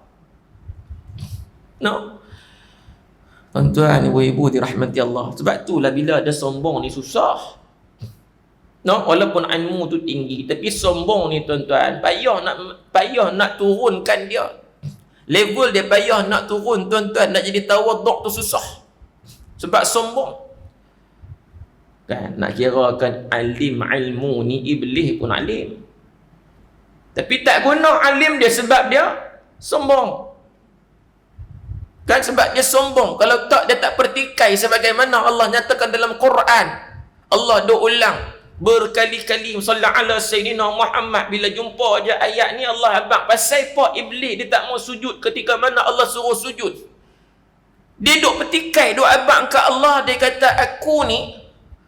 Tuan-tuan, ibu-ibu dirahmati Allah. Sebab itulah bila ada sombong ni susah. Walaupun ilmu tu tinggi, tapi sombong ni tuan-tuan, payah nak turunkan dia. Level dia payah nak turun tuan-tuan. Nak jadi tawaduk tu susah. Sebab sombong. Kan, nak kirakan alim ilmu ni, iblis pun alim. Tapi tak guna alim dia sebab dia sombong. Kan sebab dia sombong. Kalau tak, dia tak pertikai sebagaimana Allah nyatakan dalam Quran. Allah dah ulang berkali-kali sallallahu ala sayyidina Muhammad. Bila jumpa aja ayat ni Allah abang pasal apa iblis dia tak mau sujud ketika mana Allah suruh sujud. Dia duk petikai, duk abang ke Allah. Dia kata, aku ni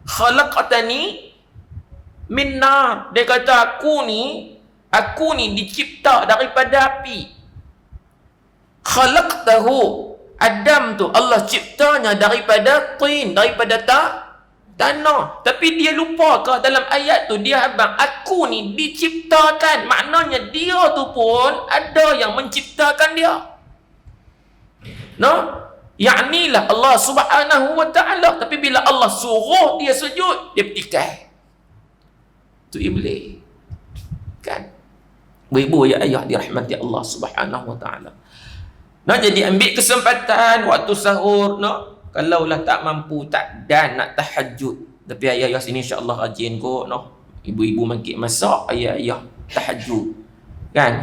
khalaqatani min nar. Dia kata, aku ni dicipta daripada api. Khalaqtahu, Adam tu Allah ciptanya daripada tin, daripada tanah. Tapi dia lupa ke dalam ayat tu dia abang, aku ni diciptakan. Maknanya dia tu pun ada yang menciptakan dia. No? Yaknilah Allah subhanahu wa ta'ala. Tapi bila Allah suruh dia sujud, dia petikai. Itu iblis. Kan? Ibu ya ayah dirahmati Allah subhanahu wa ta'ala. Nah, jadi ambil kesempatan waktu sahur, no? Kalaulah tak mampu, tak dan nak tahajud. Tapi ayah-ayah sini insya-Allah rajin kot, no? Ibu-ibu mangkit masak, ayah-ayah tahajud. Kan?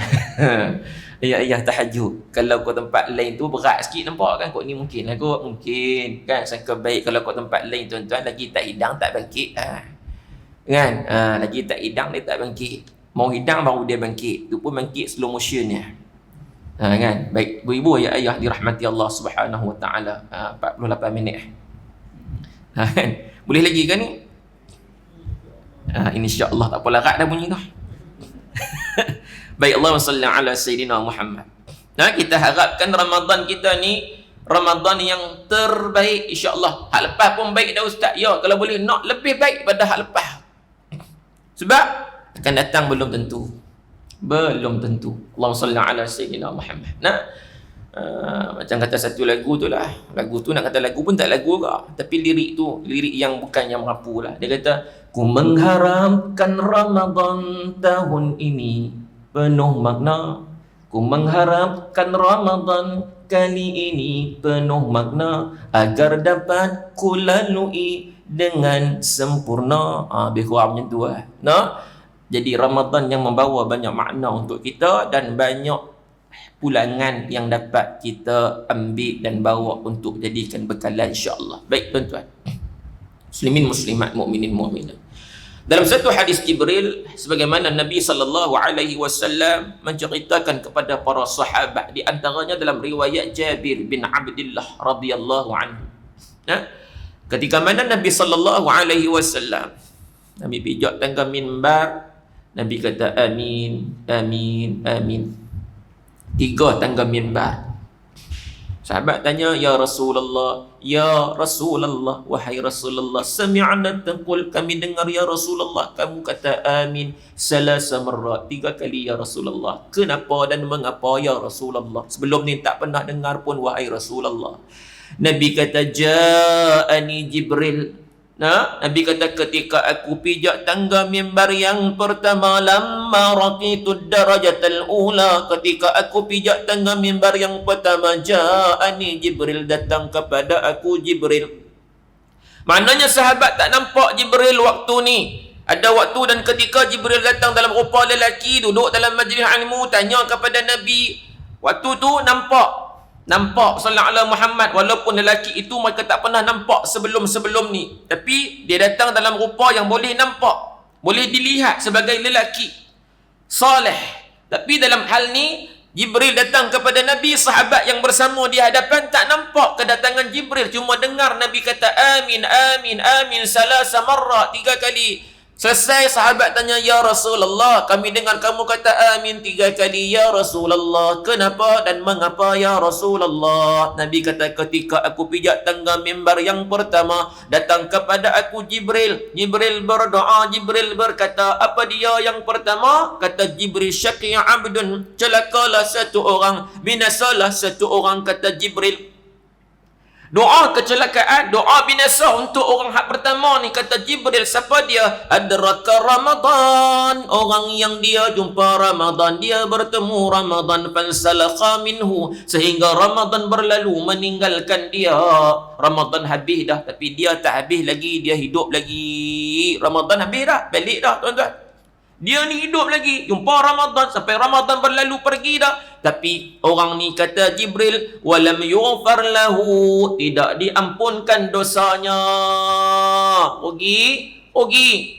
Ayah-ayah tahajud. Kalau kau tempat lain tu berat sikit, nampak kan? Kau ni mungkin lah kot, mungkin. Kan? Sangka baik kalau kau tempat lain, tuan-tuan, lagi tak hidang, tak bangkit. Kan? Lagi tak hidang, dia tak bangkit. Mau hidang baru dia bangkit. Tu pun bangkit slow motion ya. Kan? Baik, ibu-ibu ya ayah dirahmati Allah subhanahu wa ta'ala. 48 minit. Kan? Boleh lagi kan ni? Ini insya-Allah tak apa larat dah bunyi tu. Baik, Allahumma salli ala sayyidina Muhammad. Nah, kita harapkan Ramadan kita ni Ramadan yang terbaik insya-Allah. Hak lepas pun baik dah ustaz. Ya, kalau boleh nak lebih baik pada hak lepas. Sebab akan datang belum tentu. Belum tentu. Allahumma salli ala sayyidina Muhammad. Nah, macam kata satu lagu tu lah. Lagu tu nak kata lagu pun tak lagu ke. Tapi lirik tu, lirik yang bukan yang merapu lah. Dia kata, ku mengharapkan Ramadan tahun ini penuh makna. Ku mengharapkan Ramadan kali ini penuh makna, agar dapat ku lalui dengan sempurna. Lebih kurang macam tu lah. Nah, jadi Ramadan yang membawa banyak makna untuk kita dan banyak pulangan yang dapat kita ambil dan bawa untuk jadikan bekalan insya-Allah. Baik tuan-tuan. Muslimin muslimat, mukminin mukminat. Dalam satu hadis Jibril, sebagaimana Nabi sallallahu alaihi wasallam menceritakan kepada para sahabat, di antaranya dalam riwayat Jabir bin Abdullah radhiyallahu anhu. Ketika mana Nabi sallallahu alaihi wasallam Nabi pijak tangga minbar, Nabi kata amin, amin, amin. 3 tangga minbar. Sahabat tanya, ya Rasulullah, ya Rasulullah, wahai Rasulullah, sami'na taqul, kami dengar ya Rasulullah kamu kata amin salasa marrat, 3 kali ya Rasulullah. Kenapa dan mengapa ya Rasulullah? Sebelum ni tak pernah dengar pun wahai Rasulullah. Nabi kata ja'ani Jibril. Nabi kata ketika aku pijak tangga mimbar yang pertama, lamma raqitud darajatal ula, ketika aku pijak tangga mimbar yang pertama, ja'ani Jibril, datang kepada aku Jibril. Maknanya sahabat tak nampak Jibril waktu ni. Ada waktu dan ketika Jibril datang dalam rupa lelaki, duduk dalam majlis ilmu, tanya kepada Nabi. Waktu tu nampak sallallahu alaihi Muhammad, walaupun lelaki itu mereka tak pernah nampak sebelum-sebelum ni, tapi dia datang dalam rupa yang boleh nampak, boleh dilihat sebagai lelaki soleh. Tapi dalam hal ni Jibril datang kepada Nabi, sahabat yang bersama di hadapan tak nampak kedatangan Jibril, cuma dengar Nabi kata amin, amin, amin salasa marrat, 3 kali. Selesai sahabat tanya, ya Rasulullah, kami dengar kamu kata amin 3 kali ya Rasulullah. Kenapa dan mengapa ya Rasulullah? Nabi kata ketika aku pijak tangga mimbar yang pertama, datang kepada aku Jibril. Jibril berdoa, Jibril berkata, apa dia yang pertama? Kata Jibril, syaqiya abdun, celakalah satu orang, binasalah satu orang. Kata Jibril, doa kecelakaan, doa binasa untuk orang hak pertama ni. Kata Jibril, siapa dia? Adraka Ramadan, orang yang dia jumpa Ramadan, dia bertemu Ramadan, fansalakha minhu, sehingga Ramadan berlalu meninggalkan dia. Ramadan habis dah, tapi dia tak habis lagi, dia hidup lagi. Ramadan habis dah, balik dah tuan-tuan. Dia ni hidup lagi, jumpa Ramadan sampai Ramadan berlalu pergi dah. Tapi orang ni kata Jibril, walam yughfar lahu, tidak diampunkan dosanya. Pergi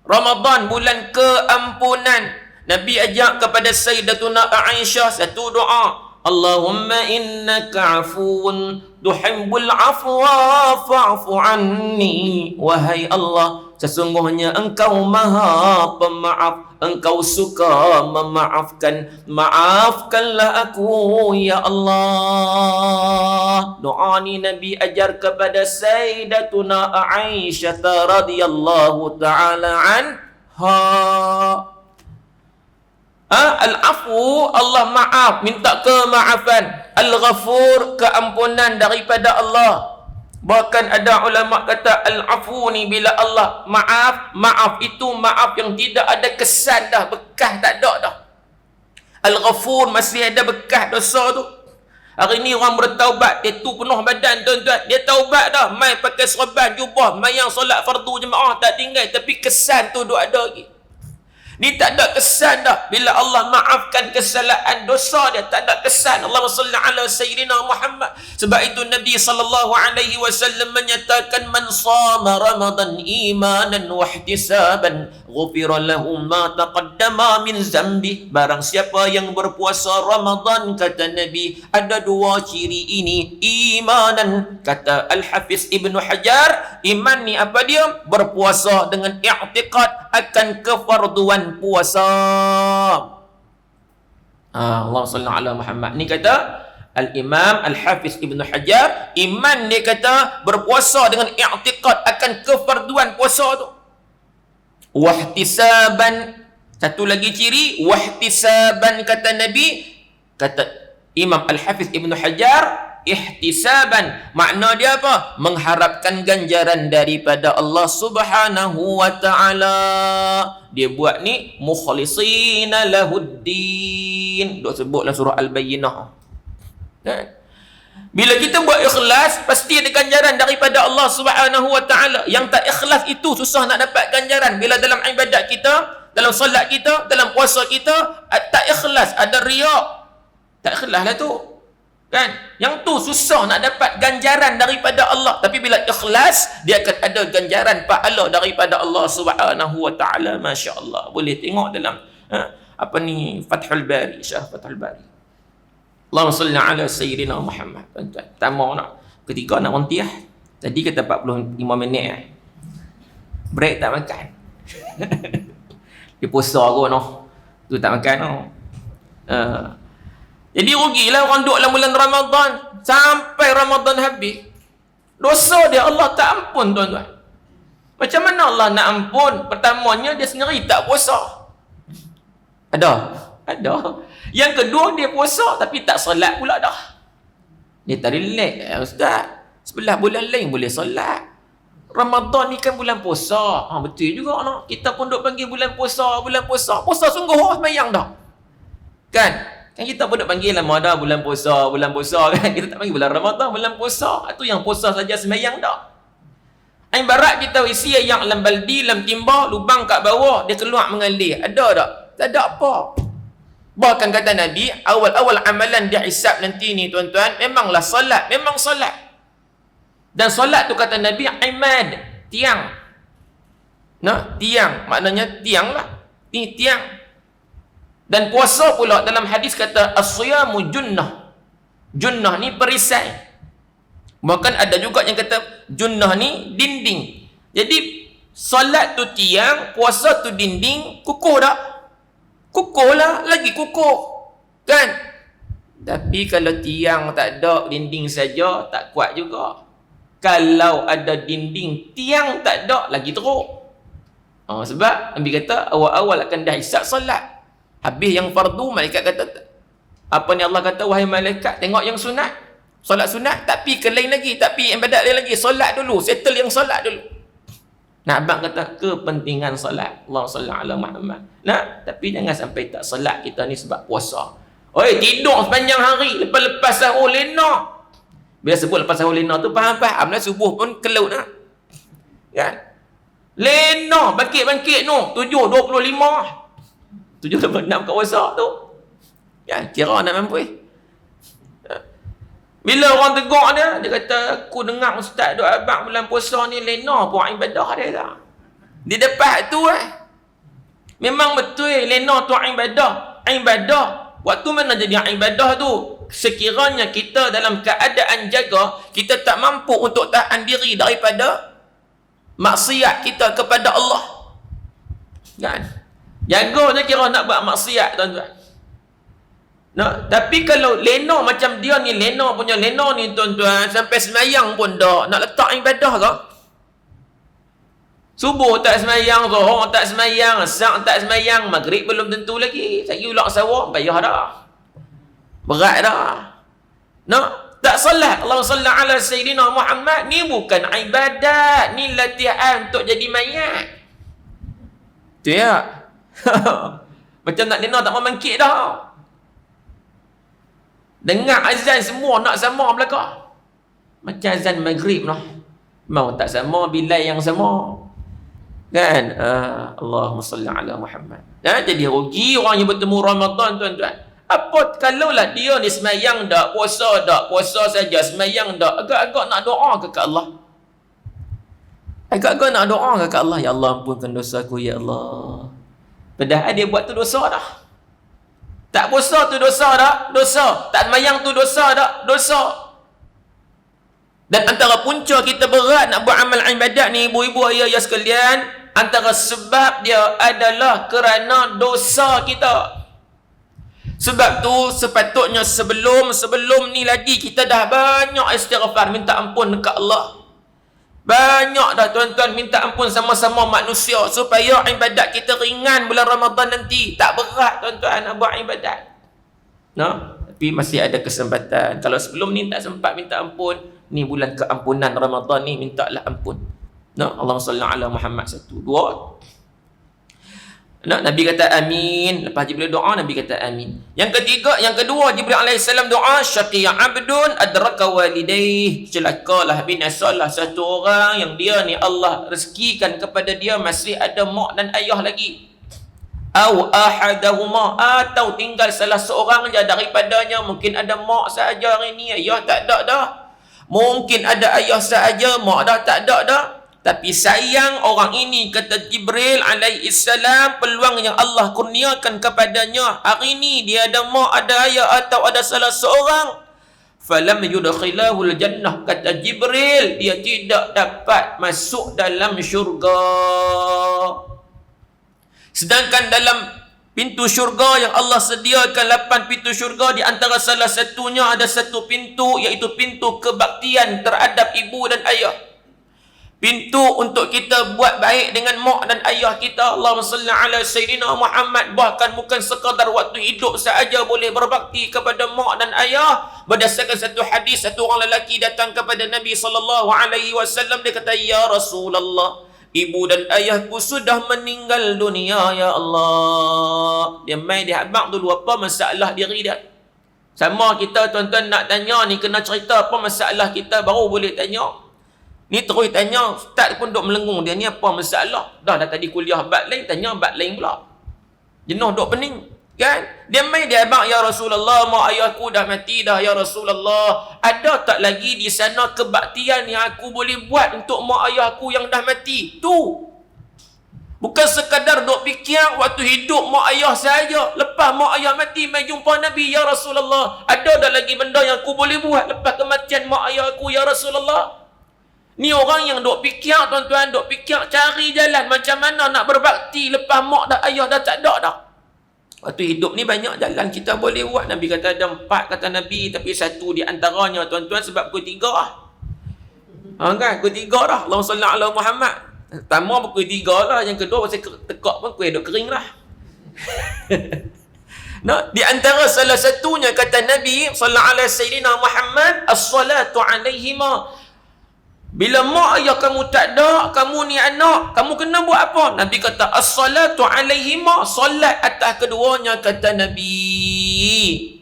Ramadan, bulan keampunan. Nabi ajak kepada Sayyidatuna Aisyah satu doa. Allahumma innaka afuun tuhibbul afwa fa'fu anni. Wahai Allah, sesungguhnya engkau maha pemaaf, engkau suka memaafkan, maafkanlah aku ya Allah. Doa ni Nabi ajar kepada Sayyidatuna Aisyah radhiyallahu ta'ala anha. Al-afu, Allah maaf, minta kemaafan. Al-ghafur, keampunan daripada Allah. Bahkan ada ulama kata al-afu ni bila Allah maaf itu maaf yang tidak ada kesan dah, bekas tak ada dah. Al-ghafur masih ada bekas dosa tu. Hari ni orang bertaubat, dia tu penuh badan tuan-tuan, dia taubat dah, mai pakai serban jubah, mai yang solat fardu jemaah tak tinggal, tapi kesan tu duk ada lagi. Ni tak ada kesan dah. Bila Allah maafkan kesalahan dosa dia, tak ada kesan. Allahumma salli ala sayyidina Muhammad. Sebab itu Nabi SAW menyatakan, man sama Ramadan imanan wa ihtisaban ghufira lahu ma taqaddama min zambi. Barang siapa yang berpuasa Ramadan, kata Nabi, ada dua ciri ini. Imanan, kata Al-Hafiz Ibnu Hajar, iman ni apa dia? Berpuasa dengan i'tiqad akan kefarduan puasa. Allahumma salli ala Muhammad. Ni kata Al-Imam Al-Hafiz Ibnu Hajar, iman ni kata berpuasa dengan i'tiqad akan kefarduan puasa tu. Wahtisaban, satu lagi ciri, wahtisaban kata Nabi, kata Imam Al-Hafiz Ibnu Hajar, ihtisaban, makna dia apa? Mengharapkan ganjaran daripada Allah Subhanahu wa ta'ala. Dia buat ni mukhlisina lahuddin. Dok sebut dalam surah Al-Bayyinah. Kan? Bila kita buat ikhlas, pasti ada ganjaran daripada Allah Subhanahu wa ta'ala. Yang tak ikhlas itu susah nak dapat ganjaran. Bila dalam ibadat kita, dalam solat kita, dalam puasa kita, tak ikhlas, ada riak, tak ikhlas lah tu. Kan? Yang tu susah nak dapat ganjaran daripada Allah. Tapi bila ikhlas, dia akan ada ganjaran pahala daripada Allah Subhanahu wa ta'ala. Masya Allah. Boleh tengok dalam apa ni, Fathul Bari, Syarah Fathul Bari. Allahumma salli ala sayyidina Muhammad. Pertama nak, ketika nak rentiah, tadi kata 45 minit break tak makan. Dia puasa kot noh, tu tak makan noh. Jadi rugilah orang duduk dalam bulan Ramadan sampai Ramadan habis. Dosa dia Allah tak ampun tuan-tuan. Macam mana Allah nak ampun? Pertamanya dia sendiri tak puasa. Ada. Yang kedua dia puasa tapi tak solat pula dah. Dia tak relax. Ustaz, sebelah bulan lain boleh solat. Ramadan ni kan bulan puasa. Betul juga no. Kita pun duk panggil bulan puasa. Puasa sungguh sembahyang dah. Kan kita pun nak panggil lama dah bulan puasa kan. Kita tak panggil bulan Ramadan, bulan puasa. Itu yang puasa saja sembahyang dah. Ibarat kita isi yang dalam baldi, dalam timba, lubang kat bawah, dia keluar mengalir. Ada tak? Tak ada apa. Bahkan kata Nabi, awal-awal amalan dia hisab nanti ni tuan-tuan, memanglah solat, memang solat. Dan solat tu kata Nabi, imad, tiang. Nah, tiang, maknanya tiang lah. Ni tiang. Dan puasa pula dalam hadis kata as-siyamu junnah. Junnah ni perisai. Bahkan ada juga yang kata junnah ni dinding. Jadi solat tu tiang, puasa tu dinding, kukuh tak? Kukuh lah, lagi kukuh. Kan? Tapi kalau tiang tak ada, dinding saja, tak kuat juga. Kalau ada dinding, tiang tak ada, lagi teruk. Sebab Nabi kata awal-awal akan dah hisab solat. Habis yang fardu, malaikat kata, apa ni Allah kata, wahai malaikat, tengok yang sunat, solat sunat, tapi ke lain lagi, tapi ibadat lain lagi, solat dulu, settle yang solat dulu. Nak abang kata, kepentingan solat. Allahumma salli ala Muhammad. Nah, tapi jangan sampai tak solat kita ni sebab puasa. Oi, tidur sepanjang hari, lepas-lepas sahur lena. Bila sebut lepas sahur lena tu, faham-faham lah, subuh pun kelut nak. Kan? Lena, bangkit-bangkit no, 7.25. 786 kat puasa tu. Ya, kira nak mampu. Bila orang tegur dia, dia kata, aku dengar ustaz duk abang bulan puasa ni lena pun ibadah dia tak. Di depan tu memang betul lena tu ibadah. Ibadah. Waktu mana jadi ibadah tu? Sekiranya kita dalam keadaan jaga, kita tak mampu untuk tahan diri daripada maksiat kita kepada Allah. Kan? Jaga je kira nak buat maksiat, tuan-tuan. Nah, tapi kalau lena macam dia ni, lena punya lena ni, tuan-tuan, sampai semayang pun dah nak letak ibadah ke? Subuh tak semayang, zuhur tak semayang, asar tak semayang, maghrib belum tentu lagi. Saya ulak sawah, payah dah. Berat dah. Nah, tak salat. Allahumma salli ala Sayyidina Muhammad. Ni bukan ibadat. Ni latihan untuk jadi mayat. Tu ya. Macam nak lena tak mau bangkit dah. Dengar azan semua nak sama belakang. Macam azan maghrib lah. Mau tak sama, bilal yang sama. Kan? Allahumma salli ala Muhammad. Jadi rugi orang yang bertemu Ramadan, tuan-tuan. Apa kalaulah dia ni semayang dak, puasa dak, puasa saja, semayang dak, agak-agak nak doa ke Allah. Agak-agak nak doa ke Allah. Ya Allah, ampunkan dosaku, ya Allah. Padahal dia buat tu dosa dah. Tak puasa tu dosa tak? Dosa. Tak semayang tu dosa tak? Dosa. Dan antara punca kita berat nak buat amal ibadat ni, ibu-ibu, ayah-ayah sekalian, antara sebab dia adalah kerana dosa kita. Sebab tu sepatutnya sebelum ni lagi kita dah banyak istighfar, minta ampun dekat Allah. Banyak dah, tuan-tuan, minta ampun sama-sama manusia supaya ibadat kita ringan bulan Ramadan nanti. Tak berat, tuan-tuan, nak buat ibadat. No? Tapi masih ada kesempatan. Kalau sebelum ni tak sempat minta ampun, ni bulan keampunan Ramadan ni, mintalah ampun. No? Allahumma salli ala Muhammad. 1, 2. No? Nabi kata amin. Lepas Jibril doa, Nabi kata amin. Yang kedua, Jibril AS doa, syaqiya abdun adraka walidayh. Celakalah, binasalah satu orang yang dia ni Allah rezekikan kepada dia masih ada mak dan ayah lagi. Au ahadahuma, atau tinggal salah seorang je daripadanya. Mungkin ada mak sahaja hari ni, ayah tak ada dah. Mungkin ada ayah sahaja, mak dah tak ada dah. Tapi sayang orang ini, kata Jibril alaihissalam, peluang yang Allah kurniakan kepadanya hari ini, dia ada mak, ada ayah, atau ada salah seorang, falam yudkhilahul jannah, kata Jibril, dia tidak dapat masuk dalam syurga. Sedangkan dalam pintu syurga yang Allah sediakan 8 pintu syurga, di antara salah satunya ada satu pintu, iaitu pintu kebaktian terhadap ibu dan ayah. Pintu untuk kita buat baik dengan mak dan ayah kita. Allahumma salli ala Sayyidina Muhammad. Bahkan bukan sekadar waktu hidup sahaja boleh berbakti kepada mak dan ayah. Berdasarkan satu hadis, satu orang lelaki datang kepada Nabi SAW. Dia kata, ya Rasulullah, ibu dan ayahku sudah meninggal dunia, ya Allah. Dia main dia abang dulu, apa masalah diri dia. Sama kita, tuan-tuan, nak tanya ni, kena cerita apa masalah kita, baru boleh tanya. Ni terus tanya, ustaz pun duk melengung dia, ni apa masalah. Dah tadi kuliah bab lain, tanya bab lain pula. Jenuh duk pening. Kan? Dia main dia abang, ya Rasulullah, mak ayahku dah mati dah, ya Rasulullah. Ada tak lagi di sana kebaktian yang aku boleh buat untuk mak ayahku yang dah mati? Tu. Bukan sekadar duk fikir waktu hidup mak ayah saja. Lepas mak ayah mati, mai jumpa Nabi, ya Rasulullah. Ada tak lagi benda yang aku boleh buat lepas kematian mak ayahku, ya Rasulullah? Ni orang yang duk fikir, tuan-tuan, duk fikir cari jalan macam mana nak berbakti lepas mak dan ayah dah tak ada dah. Waktu hidup ni banyak jalan kita boleh buat. Nabi kata ada 4, kata Nabi, tapi satu di antaranya, tuan-tuan, sebab pukul 3 lah. Kan? Pukul 3 dah. Allahumma salli ala Muhammad. Pertama pukul 3 lah. Yang kedua pasal tekak pun kuih duk kering lah. Nah, di antara salah satunya, kata Nabi sallallahu alaihi Sayyidina Muhammad, as-salatu alaihima. Bila mak ayah kamu tak ada, kamu ni anak, kamu kena buat apa? Nabi kata, as-salatu alaihima, salat atas keduanya, kata Nabi.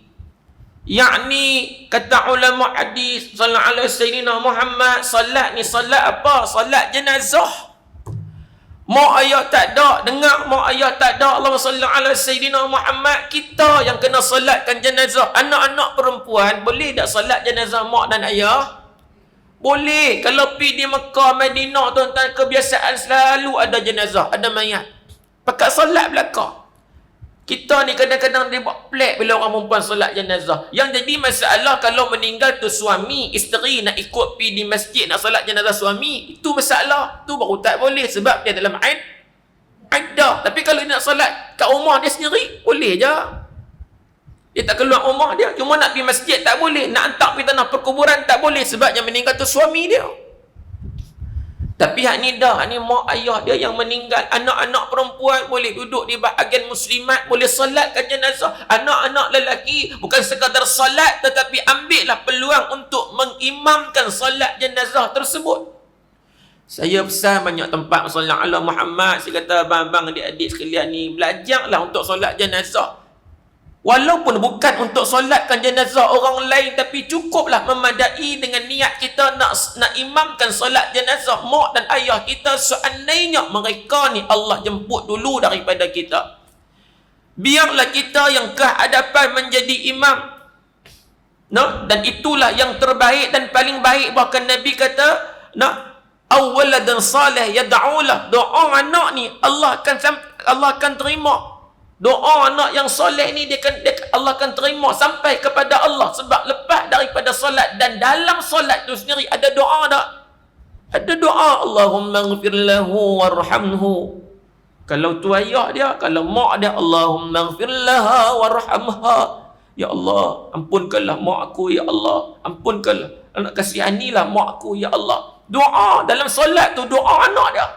Yakni, kata ulama hadis sallallahu alaihi Sayyidina Muhammad, salat ni salat apa? Salat jenazah. Mak ayah tak ada, dengar mak ayah tak ada. Allahumma salli ala Sayyidina Muhammad. Kita yang kena solatkan jenazah. Anak-anak perempuan boleh tak solat jenazah mak dan ayah? Boleh. Kalau pergi di Mekah, Madinah, tuan-tuan, kebiasaan selalu ada jenazah, ada mayat. Pakat solat belakang. Kita ni kadang-kadang dia buat pelik bila orang perempuan solat jenazah. Yang jadi masalah kalau meninggal tu suami, isteri nak ikut pergi di masjid nak solat jenazah suami, itu masalah. Tu baru tak boleh sebab dia dalam iddah. Tapi kalau dia nak solat kat rumah dia sendiri, boleh je. Dia tak keluar rumah dia. Cuma nak pergi masjid tak boleh. Nak hantar pergi tanah perkuburan tak boleh sebab yang meninggal tu suami dia. Tapi hak ni dah, hak ni mak ayah dia yang meninggal. Anak-anak perempuan boleh duduk di bahagian muslimat, boleh solatkan jenazah. Anak-anak lelaki bukan sekadar solat, tetapi ambillah peluang untuk mengimamkan solat jenazah tersebut. Saya pesan banyak tempat solat ala Muhammad. Saya kata abang-abang, adik-adik sekalian ni, belajarlah untuk solat jenazah. Walaupun bukan untuk solatkan jenazah orang lain, tapi cukuplah memadai dengan niat kita nak imamkan solat jenazah mak dan ayah kita. Seandainya mereka ni Allah jemput dulu daripada kita, biarlah kita yang ke hadapan menjadi imam. Dan itulah yang terbaik dan paling baik. Bahkan Nabi kata, awwaladan salih yad'ulah. Doa anak ni Allah akan terima. Doa anak yang soleh ni Allah akan terima sampai kepada Allah. Sebab lepas daripada solat dan dalam solat tu sendiri ada doa tak? Ada doa, Allahumma ighfir lahu warhamhu. Kalau tu ayah dia, kalau mak dia, Allahumma ighfir laha warhamha. Ya Allah, ampunkanlah mak aku, ya Allah. Ampunkanlah, kasihanilah mak aku, ya Allah. Doa dalam solat tu, doa anak dia.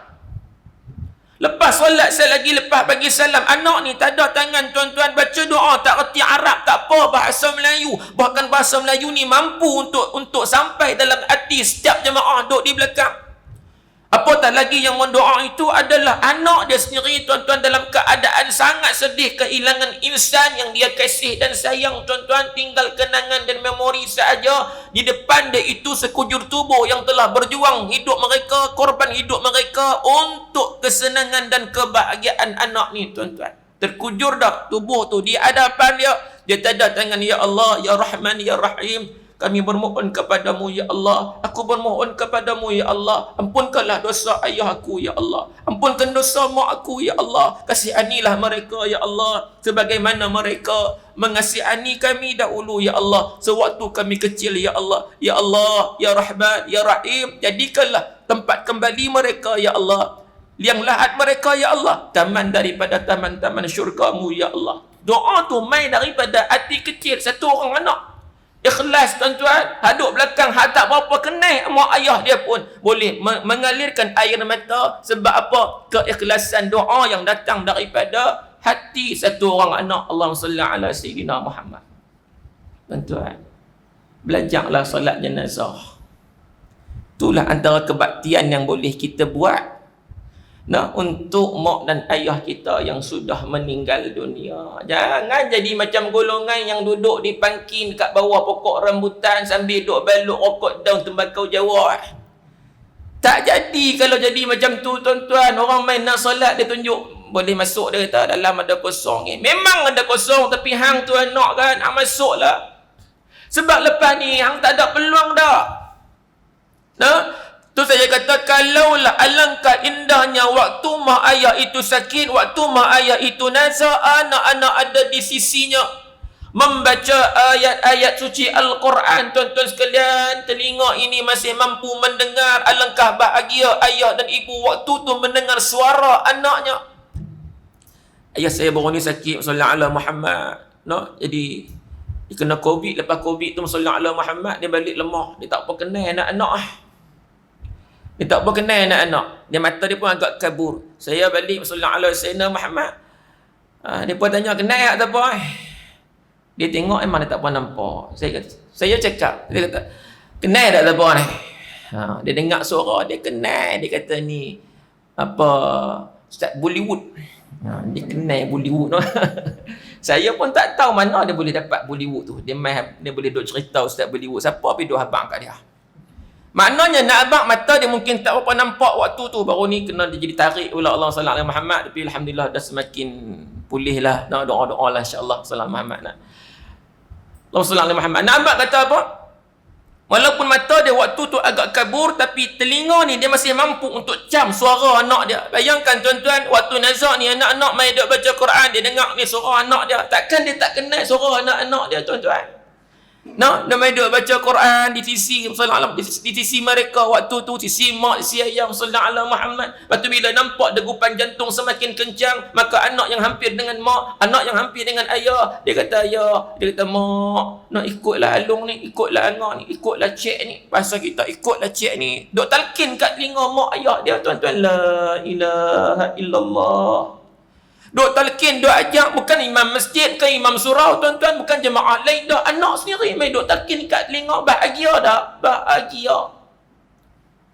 Lepas solat, saya lagi lepas bagi salam, anak ni tak ada tangan, tuan-tuan, baca doa, tak reti Arab, tak apa, bahasa Melayu. Bahkan bahasa Melayu ni mampu untuk sampai dalam hati setiap jemaah duduk di belakang. Apatah lagi yang mendoa itu adalah anak dia sendiri, tuan-tuan, dalam keadaan sangat sedih, kehilangan insan yang dia kasih dan sayang, tuan-tuan, tinggal kenangan dan memori sahaja. Di depan dia itu sekujur tubuh yang telah berjuang hidup mereka, korban hidup mereka untuk kesenangan dan kebahagiaan anak ni, tuan-tuan. Terkujur dah tubuh tu di hadapan dia. Dia tak ada tangan, ya Allah, ya Rahman, ya Rahim. Kami bermohon kepadamu, ya Allah. Aku bermohon kepadamu, ya Allah. Ampunkanlah dosa ayah aku, ya Allah. Ampunkan dosa mak aku, ya Allah. Kasihanilah mereka, ya Allah. Sebagaimana mereka mengasihani kami dahulu, ya Allah. Sewaktu kami kecil, ya Allah. Ya Allah, ya Rahman, ya Rahim. Jadikanlah tempat kembali mereka, ya Allah. Liang lahat mereka, ya Allah. Taman daripada taman-taman syurgamu, ya Allah. Doa tu main daripada hati kecil satu orang anak. Ikhlas, tuan-tuan. Haduk belakang, tak berapa kenal mak ayah dia pun boleh mengalirkan air mata. Sebab apa? Keikhlasan doa yang datang daripada hati satu orang anak. Allahumma salli ala Sayyidina Muhammad. Tuan-tuan, belajarlah solat jenazah. Itulah antara kebaktian yang boleh kita buat untuk mak dan ayah kita yang sudah meninggal dunia. Jangan jadi macam golongan yang duduk di pangkin kat bawah pokok rambutan sambil duduk balut rokok daun tembakau Jawa. Tak jadi kalau jadi macam tu, tuan-tuan. Orang main nak solat, dia tunjuk boleh masuk, dia kata dalam ada kosong. Memang ada kosong, tapi hang tu nak kan, hang masuklah. Sebab lepas ni hang tak ada peluang dah. Tu saya kata, kalaulah alangkah indahnya waktu mak ayah itu sakit, waktu mak ayah itu nazar, anak-anak ada di sisinya membaca ayat-ayat suci Al-Quran. Tuan-tuan sekalian, telinga ini masih mampu mendengar. Alangkah bahagia ayah dan ibu waktu tu mendengar suara anaknya. Ayah saya baru ni sakit, sallallahu alaihi Muhammad. Jadi dia kena COVID. Lepas COVID tu, sallallahu alaihi Muhammad, dia balik lemah. Dia tak apa kenal anak-anak. Dia tak apa kenal anak-anak. Dia mata dia pun agak kabur. Saya balik sallallahu alaihi wasallam Muhammad. Dia pun tanya kenal tak apa. Dia tengok memang dia tak pernah nampak. Saya cakap, dia kata, kenal tak apa ni? Dia dengar suara, dia kenal. Dia kata ni apa, Ustaz Bollywood. Dia kenal Bollywood. Saya pun tak tahu mana dia boleh dapat Bollywood tu. Dia boleh duk cerita Ustaz Bollywood. Siapa pergi duk habang kat dia. Maknanya nak abang mata dia mungkin tak apa nampak waktu tu, baru ni kena dia jadi tarik pula Allah sallallahu alaihi Muhammad. Tapi alhamdulillah dah semakin pulih lah. Nak doa-doa lah insya-Allah sallallahu Muhammad nak. Allah sallallahu alaihi Muhammad. Nak abang kata apa? Walaupun mata dia waktu tu agak kabur, tapi telinga ni dia masih mampu untuk cam suara anak dia. Bayangkan tuan-tuan, waktu nazak ni anak-anak main duk baca Quran, dia dengar ni suara anak dia. Takkan dia tak kenal suara anak-anak dia tuan-tuan? Dia main duk baca Quran di sisi di sisi mereka waktu tu, sisi mak, sisi ayah sallallahu alaihi Muhammad. Lepas tu bila nampak degupan jantung semakin kencang, maka anak yang hampir dengan mak, anak yang hampir dengan ayah, dia kata ayah, dia kata mak, nak ikutlah Alung ni, ikutlah Angah ni, ikutlah cik ni. Pasal kita ikutlah cik ni, duk talkin kat telinga mak ayah dia tuan-tuan, la ilaha illallah. Duk talkin, duk ajak, bukan imam masjid ke imam surau tuan-tuan, bukan jemaah lain dah, anak sendiri main duk talkin kat telinga. Bahagia dah,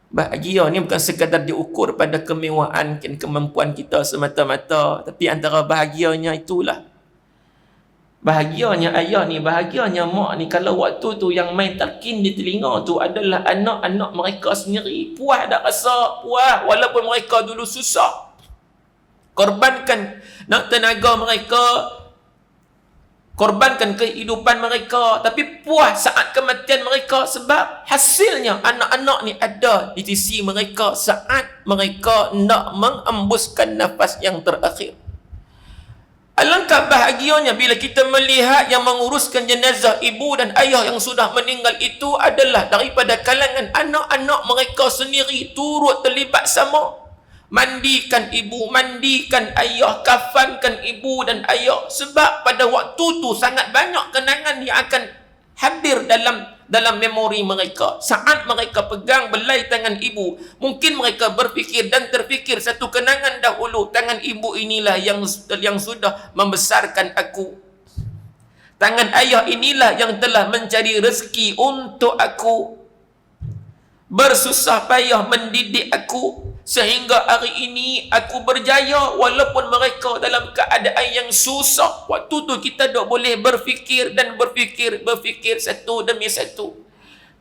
bahagia ni bukan sekadar diukur pada kemewahan dan kemampuan kita semata-mata, tapi antara bahagianya itulah, bahagianya ayah ni, bahagianya mak ni, kalau waktu tu yang main talkin di telinga tu adalah anak-anak mereka sendiri. Puas dah rasa, puas walaupun mereka dulu susah, korbankan tenaga mereka, korbankan kehidupan mereka, tapi puas saat kematian mereka, sebab hasilnya anak-anak ni ada di sisi mereka saat mereka nak mengembuskan nafas yang terakhir. Alangkah bahagianya bila kita melihat yang menguruskan jenazah ibu dan ayah yang sudah meninggal itu adalah daripada kalangan anak-anak mereka sendiri, turut terlibat sama. Mandikan ibu, mandikan ayah, kafankan ibu dan ayah. Sebab pada waktu tu sangat banyak kenangan yang akan hadir dalam memori mereka. Saat mereka pegang belai tangan ibu, mungkin mereka berfikir dan terfikir satu kenangan dahulu, tangan ibu inilah yang sudah membesarkan aku. Tangan ayah inilah yang telah mencari rezeki untuk aku, bersusah payah mendidik aku, sehingga hari ini aku berjaya walaupun mereka dalam keadaan yang susah. Waktu tu kita tak boleh berfikir satu demi satu.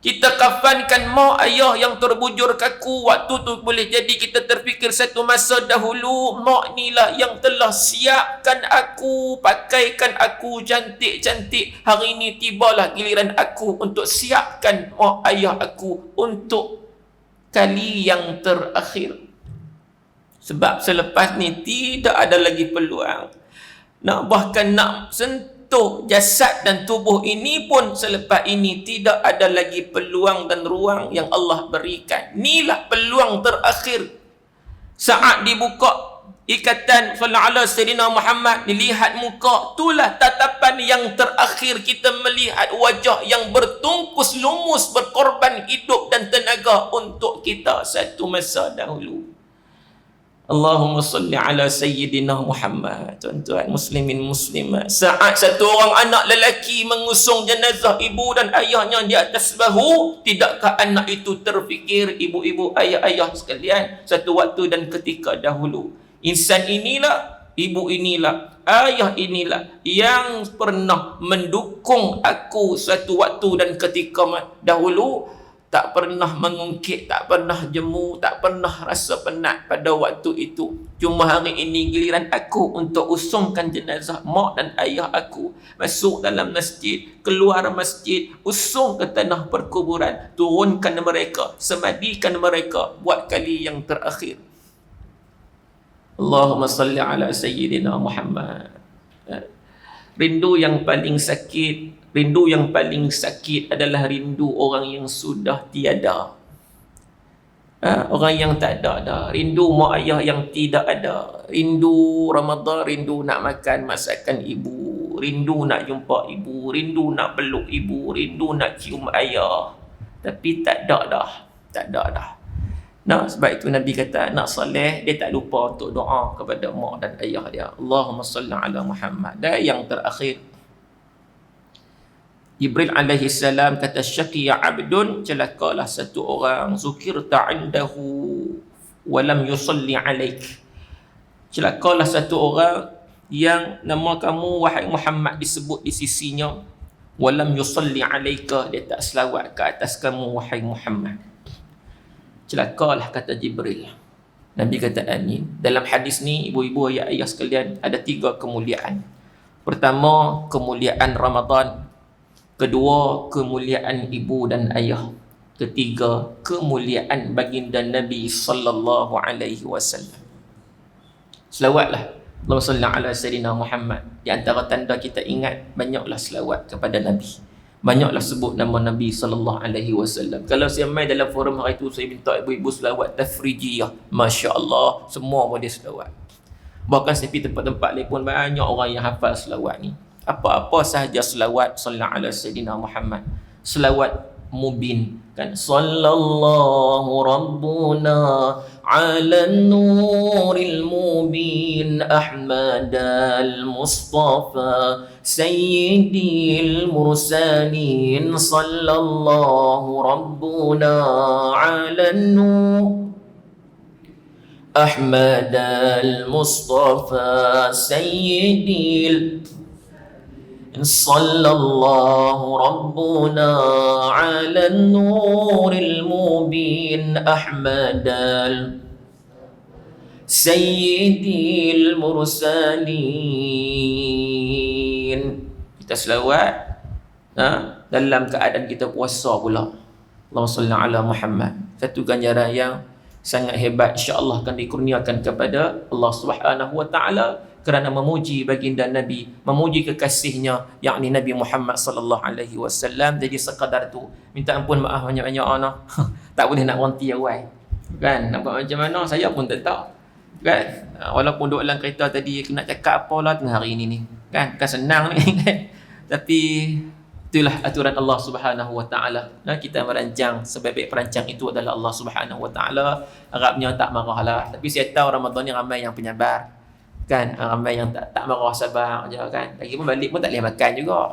Kita kafankan mak ayah yang terbujur kaku, waktu tu boleh jadi kita terfikir satu masa dahulu, mak ni lah yang telah siapkan aku, pakaikan aku cantik-cantik. Hari ini tibalah giliran aku untuk siapkan mak ayah aku untuk kali yang terakhir. Sebab selepas ni tidak ada lagi peluang. Bahkan nak sentuh jasad dan tubuh ini pun selepas ini tidak ada lagi peluang dan ruang yang Allah berikan. Inilah peluang terakhir. Saat dibuka ikatan sallallahu alaihi Sayyidina Muhammad, dilihat muka, itulah tatapan yang terakhir kita melihat wajah yang bertungkus lumus, berkorban hidup dan tenaga untuk kita satu masa dahulu. Allahumma salli ala Sayyidina Muhammad. Tuan-tuan muslimin muslimat, saat satu orang anak lelaki mengusung jenazah ibu dan ayahnya di atas bahu, tidakkah anak itu terfikir, ibu-ibu, ayah-ayah sekalian, satu waktu dan ketika dahulu, insan inilah, ibu inilah, ayah inilah yang pernah mendukung aku suatu waktu dan ketika dahulu. Tak pernah mengungkit, tak pernah jemu, tak pernah rasa penat pada waktu itu. Cuma hari ini giliran aku untuk usungkan jenazah mak dan ayah aku. Masuk dalam masjid, keluar masjid, usung ke tanah perkuburan, turunkan mereka, semadikan mereka buat kali yang terakhir. Allahumma salli ala Sayyidina Muhammad. Rindu yang paling sakit, rindu yang paling sakit adalah rindu orang yang sudah tiada. Orang yang tak ada dah. Rindu mak ayah yang tidak ada. Rindu Ramadan, rindu nak makan masakan ibu, rindu nak jumpa ibu, rindu nak peluk ibu, rindu nak cium ayah. Tapi tak ada dah. Tak ada dah. Sebab itu Nabi kata, anak soleh dia tak lupa untuk doa kepada mak dan ayah dia. Allahumma salli ala Muhammad. Dan yang terakhir, Jibril alaihi salam kata, syaqiya abdun, celakalah satu orang, zukirta indahu walam yusalli alaik. Celakalah satu orang yang nama kamu wahai Muhammad disebut di sisinya, walam yusalli alaika, dia tak selawat ke atas kamu wahai Muhammad. celakalah, kata Jibril. Nabi kata amin. Dalam hadis ni, ibu-ibu, ayah-ayah sekalian, ada 3 kemuliaan. Pertama, kemuliaan Ramadan. Kedua, kemuliaan ibu dan ayah. Ketiga, kemuliaan baginda Nabi sallallahu alaihi wasallam. Selawatlah Allahumma salli ala sayyidina Muhammad. Di antara tanda kita ingat, banyaklah selawat kepada Nabi. Banyaklah sebut nama Nabi sallallahu alaihi wasallam. Kalau saya main dalam forum hari itu, saya minta ibu-ibu selawat tafrijiyah. Masya-Allah, semua boleh selawat. Bahkan saya pergi tempat-tempat lain pun banyak orang yang hafal selawat ni. Apa-apa sahaja selawat sallallahu ala sayyidina Muhammad. Selawat mubin kan, sallallahu rabbuna ala nuril mubin Ahmad al-Mustafa sayyidil mursalin sallallahu rabbuna ala nur Ahmad al-Mustafa sayyidil sallallahu rabbuna ala nuril mubin Ahmad sayyidil mursalin. Kita selawat dalam keadaan kita puasa pula. Allahumma salli ala Muhammad. Satu ganjaran yang sangat hebat, insya-Allah akan dikurniakan kepada Allah Subhanahu wa taala kerana memuji baginda Nabi, memuji kekasihnya, yakni Nabi Muhammad sallallahu alaihi wasallam. Jadi sekadar tu, minta ampun maaf banyak-banyak ana. Tak boleh nak wanti awal. Kan, nak buat macam mana saya pun tak tahu. Kan, walaupun duduk dalam kereta tadi nak cakap apalah tengah hari ini ni. Kan senang ni kan. Tapi itulah aturan Allah Subhanahu wa taala. Nah, kita merancang, sebaik-baik perancang itu adalah Allah Subhanahu wa taala. Harapnya tak marahlah. Tapi saya tahu Ramadan ni ramai yang penyabar. Kan, ramai yang tak marah, sabar je kan. Lagi pun balik pun tak boleh makan juga.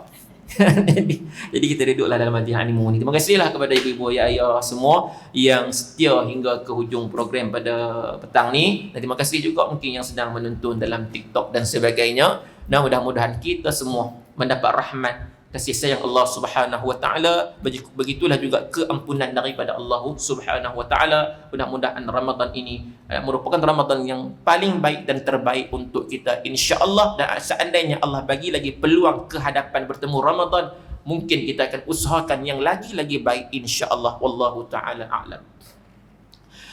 jadi kita duduklah dalam hati honeymoon ni. Terima kasihlah kepada ibu-ibu, ayah-ayah semua yang setia hingga ke hujung program pada petang ni. Dan terima kasih juga mungkin yang sedang menonton dalam TikTok dan sebagainya. Dan mudah-mudahan kita semua mendapat rahmat, kasih sayang Allah Subhanahu wa taala. Begitulah juga keampunan daripada Allah Subhanahu wa taala. Mudah-mudahan Ramadan ini merupakan Ramadan yang paling baik dan terbaik untuk kita, insya-Allah. Dan seandainya Allah bagi lagi peluang kehadapan bertemu Ramadan, mungkin kita akan usahakan yang lagi-lagi baik, insya-Allah. Wallahu taala a'lam.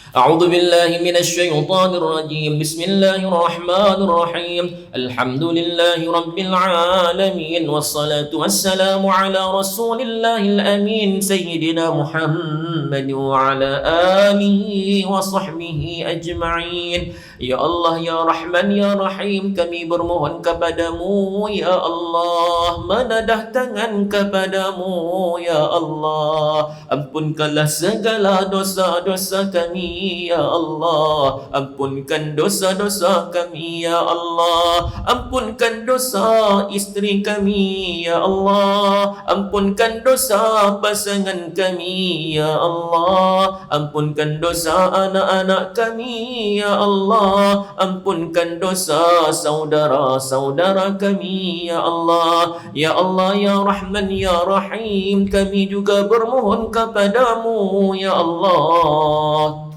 أعوذ بالله من الشيطان الرجيم بسم الله الرحمن الرحيم الحمد لله رب العالمين والصلاة والسلام على رسول الله الأمين سيدنا محمد وعلى آله وصحبه أجمعين. Ya Allah, Ya Rahman, Ya Rahim, kami bermohon kepadamu, Ya Allah, menadah tangan kepadamu, Ya Allah. Ampunkanlah segala dosa-dosa kami, Ya Allah. Ampunkan dosa-dosa kami, Ya Allah. Ampunkan dosa isteri kami, Ya Allah. Ampunkan dosa pasangan kami, Ya Allah. Ampunkan dosa anak-anak kami, Ya Allah. Ampunkan dosa saudara-saudara kami, Ya Allah. Ya Allah, Ya Rahman, Ya Rahim, kami juga bermohon kepadamu, Ya Allah.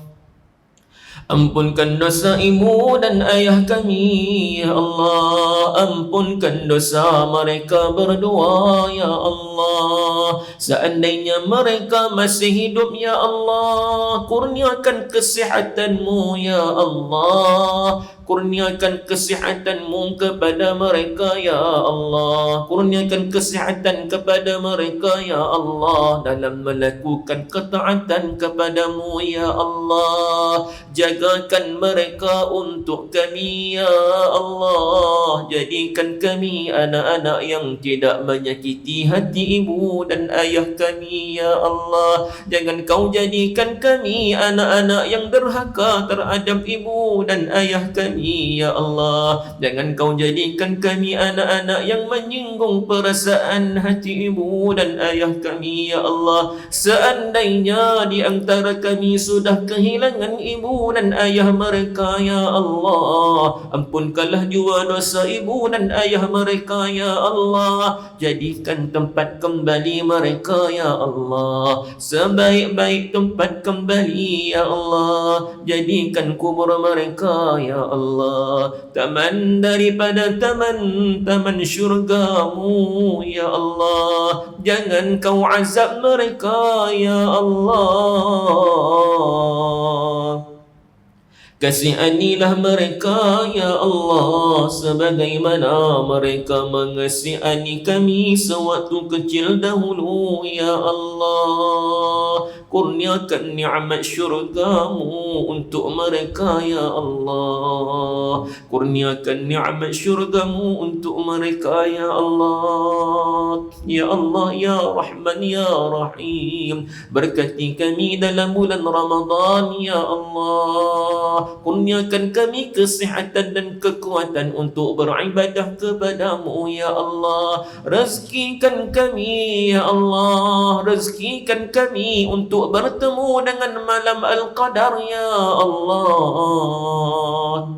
Ampunkan dosa ibu dan ayah kami, Ya Allah. Ampunkan dosa mereka berdua, Ya Allah. Seandainya mereka masih hidup, Ya Allah, kurniakan kesihatan-Mu, Ya Allah. Kurniakan kesihatan-Mu kepada mereka, Ya Allah. Kurniakan kesihatan kepada mereka, Ya Allah, dalam melakukan ketaatan kepada-Mu, Ya Allah. Jagakan mereka untuk kami, Ya Allah. Jadikan kami anak-anak yang tidak menyakiti hati ibu dan ayah kami, Ya Allah. Jangan Kau jadikan kami anak-anak yang derhaka terhadap ibu dan ayah kami, kembali ya Allah. Jangan kau jadikan kami anak-anak yang menyinggung perasaan hati ibu dan ayah kami ya Allah. Seandainya di antara kami sudah kehilangan ibu dan ayah mereka ya Allah, ampunkanlah jua dosa ibu dan ayah mereka ya Allah. Jadikan tempat kembali mereka ya Allah sebaik-baik tempat kembali ya Allah. Jadikan kubur mereka ya Allah taman daripada taman-taman syurgamu ya Allah. Jangan kau azab mereka ya Allah. Kasihanilah mereka ya Allah sebagaimana mereka mengasihani kami sewaktu kecil dahulu ya Allah. Kurniakan ni'mat syurgamu untuk mereka ya Allah. Kurniakan ni'mat syurgamu untuk mereka ya Allah. Ya Allah ya Rahman ya Rahim, berkati kami dalam bulan Ramadan ya Allah. Kurniakan kami kesihatan dan kekuatan untuk beribadah kepadamu ya Allah. Rezekikan kami ya Allah. Rezekikan kami untuk bertemu dengan malam Al-Qadar ya Allah.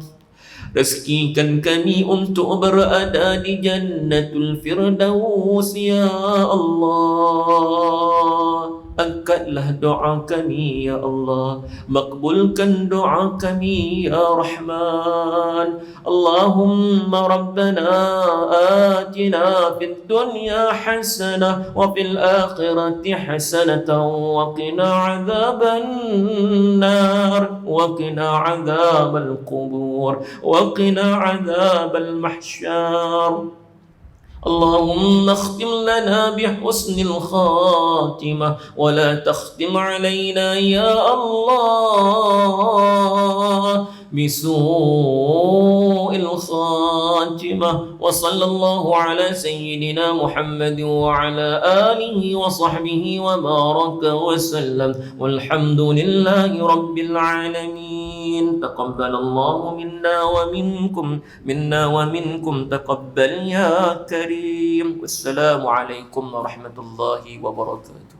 Rezekikan kami untuk berada di Jannatul Firdaus ya Allah. Angkatlah doa kami ya Allah. Makbulkan doa kami ya Rahman. Allahumma Rabbana atina fid dunya hasanah wa fil akhirati hasanatan wa qina adzaban nar wa qina adzabal qubur wa qina adzabal mahsyar. اللهم اختم لنا بحسن الخاتمة ولا تختم علينا يا الله بسوء الخاتمة. وصلى الله على سيدنا محمد وعلى آله وصحبه وبارك وسلم والحمد لله رب العالمين. تقبل الله منا ومنكم تقبل يا كريم. والسلام عليكم ورحمة الله وبركاته.